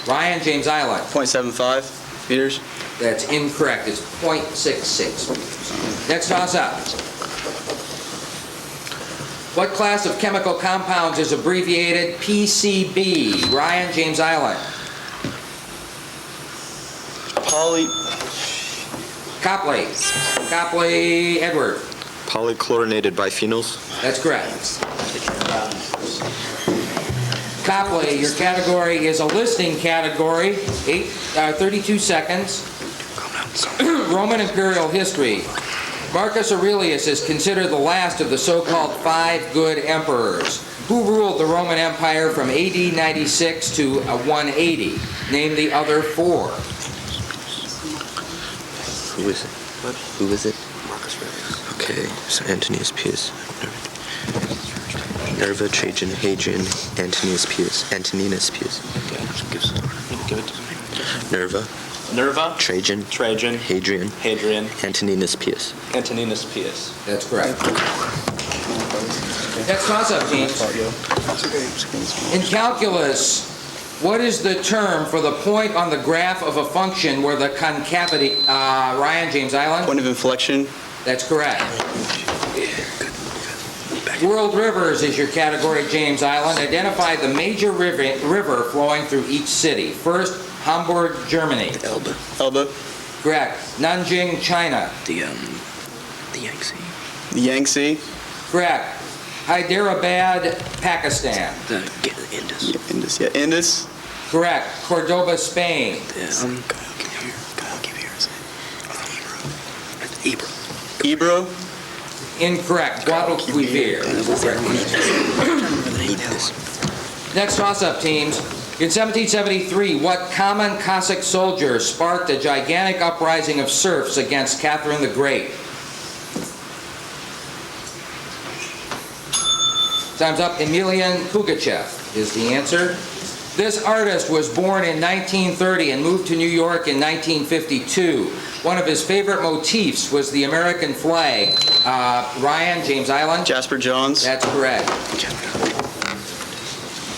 Ryan, James Island. 0.75 meters. That's incorrect. It's 0.66. Next toss-up. What class of chemical compounds is abbreviated PCB? Ryan, James Island. Copley, Edward. Polychlorinated biphenyls. That's correct. Copley, your category is a listing category. 32 seconds. Roman imperial history. Marcus Aurelius is considered the last of the so-called 5 good emperors. Who ruled the Roman Empire from AD 96 to 180? Name the other 4. Who is it? What? Who is it? Marcus Aurelius. Okay, so Antonius Pius. Nerva, Trajan, Hadrian, Antoninus Pius. Okay, give it to me. Nerva, Trajan, Hadrian, Antoninus Pius. That's correct. Next toss-up, teams. In calculus, what is the term for the point on the graph of a function where the concavity, Ryan, James Island? Point of inflection. That's correct. World rivers is your category, James Island. Identify the major river flowing through each city. First, Hamburg, Germany. Elba. Correct. Nanjing, China. The Yangtze. The Yangtze. Correct. Hyderabad, Pakistan. The Indus. Indus. Correct. Cordoba, Spain. Ebro. Incorrect. Guadalquivir. Next toss-up, teams. In 1773, what common Cossack soldier sparked a gigantic uprising of serfs against Catherine the Great? Time's up. Emelian Pugachev is the answer. This artist was born in 1930 and moved to New York in 1952. One of his favorite motifs was the American flag. Ryan, James Island? Jasper Johns. That's correct.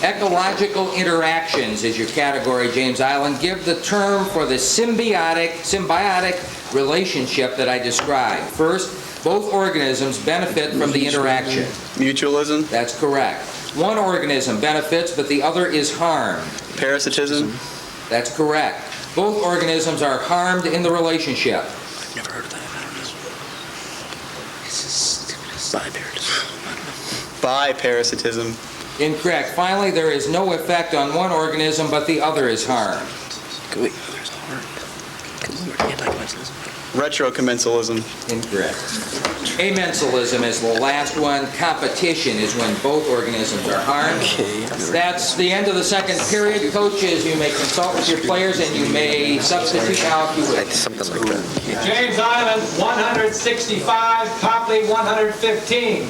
Ecological interactions is your category, James Island. Give the term for the symbiotic relationship that I described. First, both organisms benefit from the interaction. Mutualism. That's correct. One organism benefits, but the other is harmed. Parasitism. That's correct. Both organisms are harmed in the relationship. I've never heard of that. This is Biparasitism. Incorrect. Finally, there is no effect on one organism, but the other is harmed. Wait, there's harm. Retrocommensalism. Incorrect. Amensalism is the last one. Competition is when both organisms are harmed. That's the end of the second period. Coaches, you may consult with your players and you may substitute out if you wish. Something like that. James Island, 165, Copley, 115.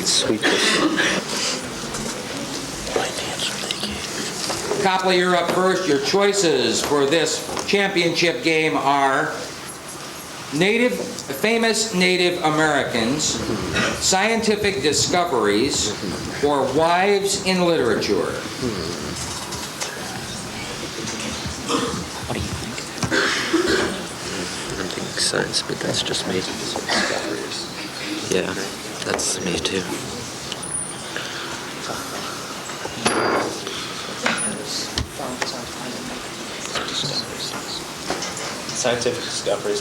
Sweet. Copley, you're up first. Your choices for this championship game are famous Native Americans, scientific discoveries, or wives in literature. What do you think? I think science, but that's just me. Yeah, that's me too. Scientific discoveries.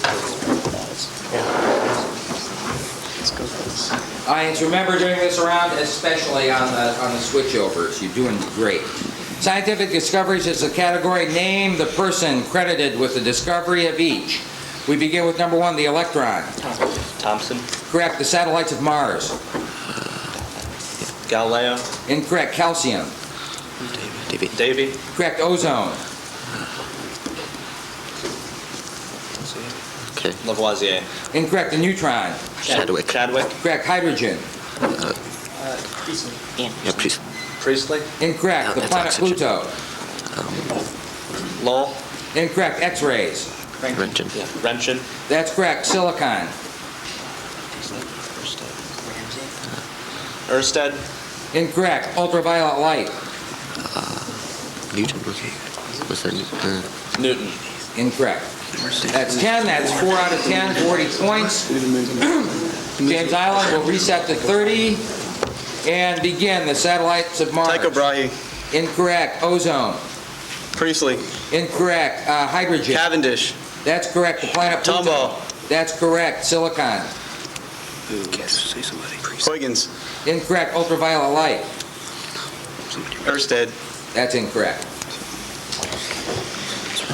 Let's go for this. Audience, remember doing this around, especially on the switchovers. You're doing great. Scientific discoveries is a category. Name the person credited with the discovery of each. We begin with number 1, the electron. Thomson. Correct. The satellites of Mars. Galileo. Incorrect. Calcium. Davy. Correct. Ozone. Okay. Lavoisier. Incorrect. The neutron. Chadwick. Correct. Hydrogen. Yeah, Priestley. Incorrect. No, The that's planet oxygen. Pluto. Lowell. Incorrect. X-rays. Roentgen. Roentgen. That's correct. Silicon. Ørsted. Incorrect. Ultraviolet light. Newton. Was that Newton. Incorrect. That's 10. That's 4 out of 10. 40 points. James Island will reset to 30. And begin. The satellites of Mars. Tycho Brahe. Incorrect. Ozone. Priestley. Incorrect. Hydrogen. Cavendish. That's correct. The planet Pluto. Tombaugh. That's correct. Silicon. Say somebody. Huygens. Incorrect. Ultraviolet light. Ørsted. That's incorrect.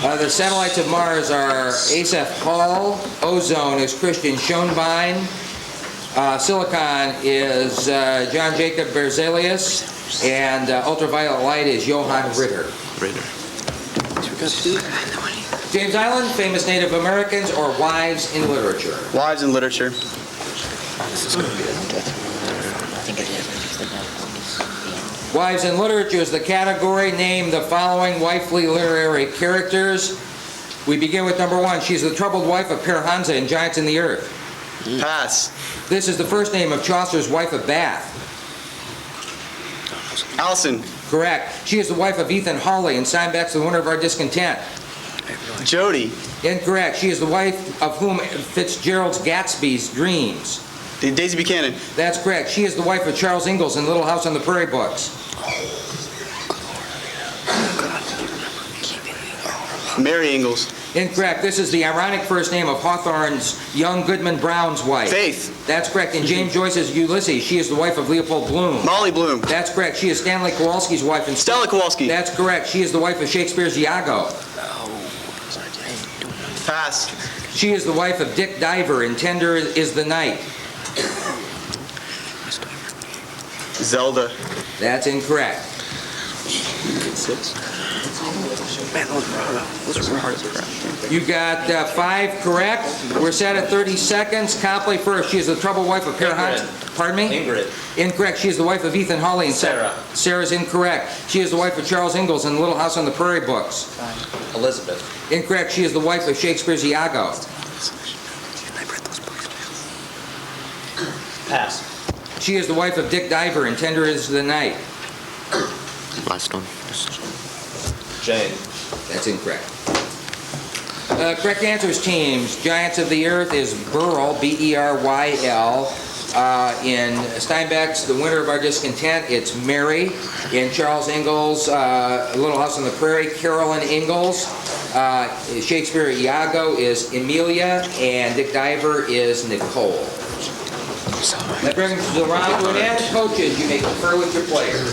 The satellites of Mars are Asaph Hall, ozone is Christian Schoenbein, silicon is John Jacob Berzelius, and ultraviolet light is Johann Ritter. James Island, famous Native Americans or wives in literature. Wives in literature. Wives in literature is the category. Name the following wifely literary characters. We begin with number 1. She's the troubled wife of Per Hansa in Giants in the Earth. Pass. This is the first name of Chaucer's wife of Bath. Allison. Correct. She is the wife of Ethan Hawley in Steinbeck's The Winter of Our Discontent. Jody. Incorrect. She is the wife of whom Fitzgerald's Gatsby's Dreams. Daisy Buchanan. That's correct. She is the wife of Charles Ingalls in Little House on the Prairie books. Mary Ingalls. Incorrect. This is the ironic first name of Hawthorne's young Goodman Brown's wife. Faith. That's correct. In James Joyce's Ulysses, she is the wife of Leopold Bloom. Molly Bloom. That's correct. She is Stanley Kowalski's wife. Stella Kowalski. That's correct. She is the wife of Shakespeare's Iago. Pass. She is the wife of Dick Diver in Tender is the Night. Zelda. That's incorrect. 6. Man, those were hard as crap. You got 5 correct. We're set at 30 seconds. Copley first. She is the troubled wife of Per Hansa. Pardon me? Ingrid. Incorrect. She is the wife of Ethan Hawley and Sarah. Sarah's incorrect. She is the wife of Charles Ingalls in Little House on the Prairie books. Elizabeth. Incorrect. She is the wife of Shakespeare's Iago. Pass. She is the wife of Dick Diver in Tender is the Night. Last one. Jane. That's incorrect. Correct answers, teams. Giants of the Earth is Burl, B-E-R-Y-L. In Steinbeck's The Winter of Our Discontent, it's Mary. In Charles Ingalls' Little House on the Prairie, Carolyn Ingalls. Shakespeare Iago is Emilia, and Dick Diver is Nicole. That brings the round to an end. Coaches, you may confer with your players.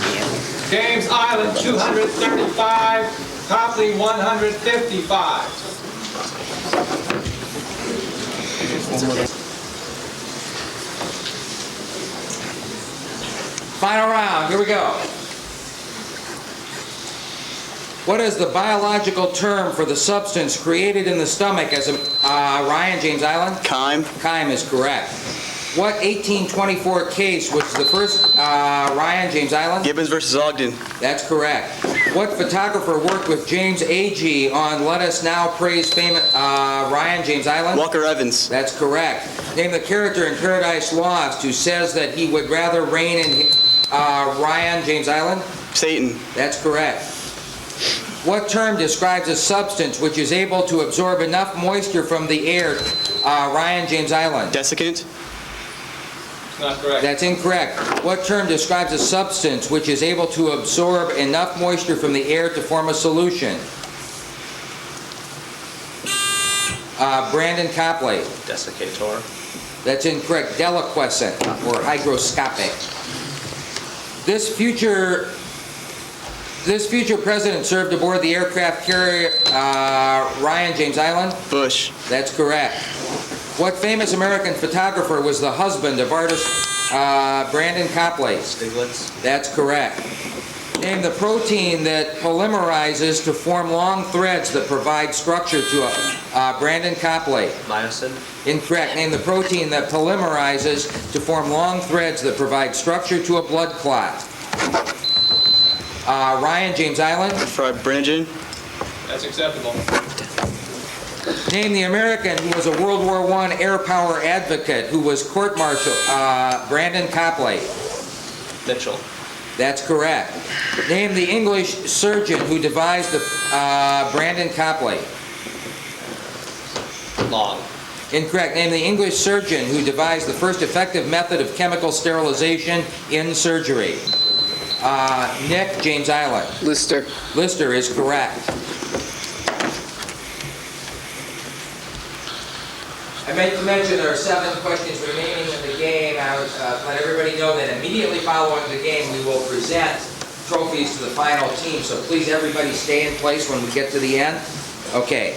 James Island, 235. Copley, 155. Final round, here we go. What is the biological term for the substance created in the stomach as a, Ryan, James Island? Chyme. Chyme is correct. What 1824 case was the first, Ryan, James Island? Gibbons versus Ogden. That's correct. What photographer worked with James Agee on Let Us Now Praise famous, Ryan, James Island? Walker Evans. That's correct. Name the character in Paradise Lost who says that he would rather reign in, Ryan, James Island? Satan. That's correct. What term describes a substance which is able to absorb enough moisture from the air, Ryan, James Island? Desiccant. Not correct. That's incorrect. What term describes a substance which is able to absorb enough moisture from the air to form a solution? Brandon Copley. Desiccator. That's incorrect. Deliquescent or hygroscopic. This future president served aboard the aircraft carrier Ryan, James Island? Bush. That's correct. What famous American photographer was the husband of artist Brandon Copley? Stiglitz. That's correct. Name the protein that polymerizes to form long threads that provide structure to Brandon Copley. Myosin. Incorrect. Name the protein that polymerizes to form long threads that provide structure to a blood clot. Ryan, James Island. Fibrinogen. That's acceptable. Name the American who was a World War I air power advocate who was court-martial. Brandon Copley. Mitchell. That's correct. Name the English surgeon who devised the Brandon Copley. Long. Incorrect. Name the English surgeon who devised the first effective method of chemical sterilization in surgery. Nick, James Island. Lister. Lister is correct. I meant to mention there are 7 questions remaining in the game. I would let everybody know that immediately following the game we will present trophies to the final team. So please everybody stay in place when we get to the end. Okay.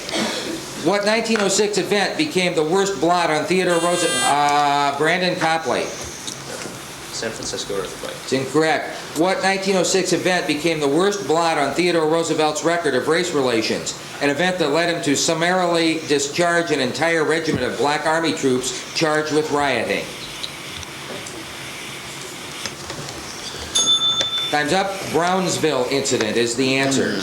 What 1906 event became the worst blot on Theodore Roosevelt? Brandon Copley. San Francisco earthquake. It's incorrect. What 1906 event became the worst blot on Theodore Roosevelt's record of race relations? An event that led him to summarily discharge an entire regiment of Black Army troops charged with rioting. Time's up. Brownsville incident is the answer.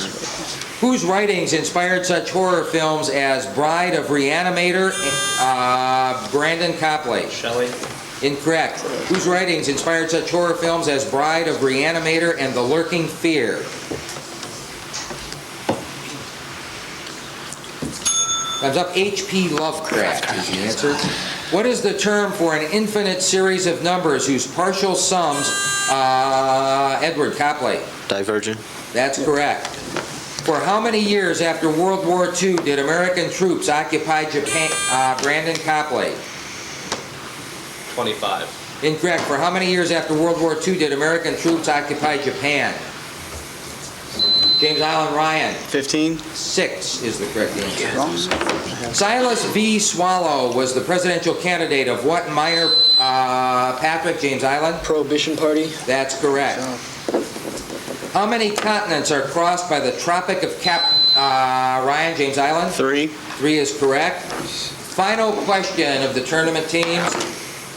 Whose writings inspired such horror films as Bride of Reanimator? Brandon Copley. Shelley. Incorrect. Whose writings inspired such horror films as Bride of Reanimator and The Lurking Fear? Time's up. H.P. Lovecraft is the answer. What is the term for an infinite series of numbers whose partial sums, Edward Copley? Divergent. That's correct. For how many years after World War II did American troops occupy Japan? Brandon Copley. 25. Incorrect. For how many years after World War II did American troops occupy Japan? James Island Ryan. 15. 6 is the correct answer. Silas V. Swallow was the presidential candidate of what minor, Patrick, James Island? Prohibition Party. That's correct. How many continents are crossed by the Tropic of Ryan, James Island? 3. 3 is correct. Final question of the tournament teams.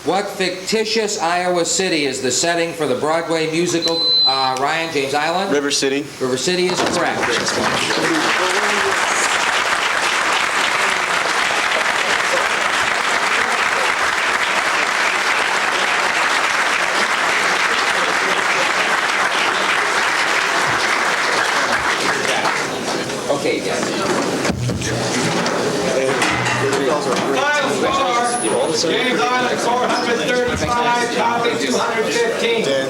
What fictitious Iowa city is the setting for the Broadway musical Ryan, James Island? River City. River City is correct. Okay, guys. Final score, James Island 435, Copley 215.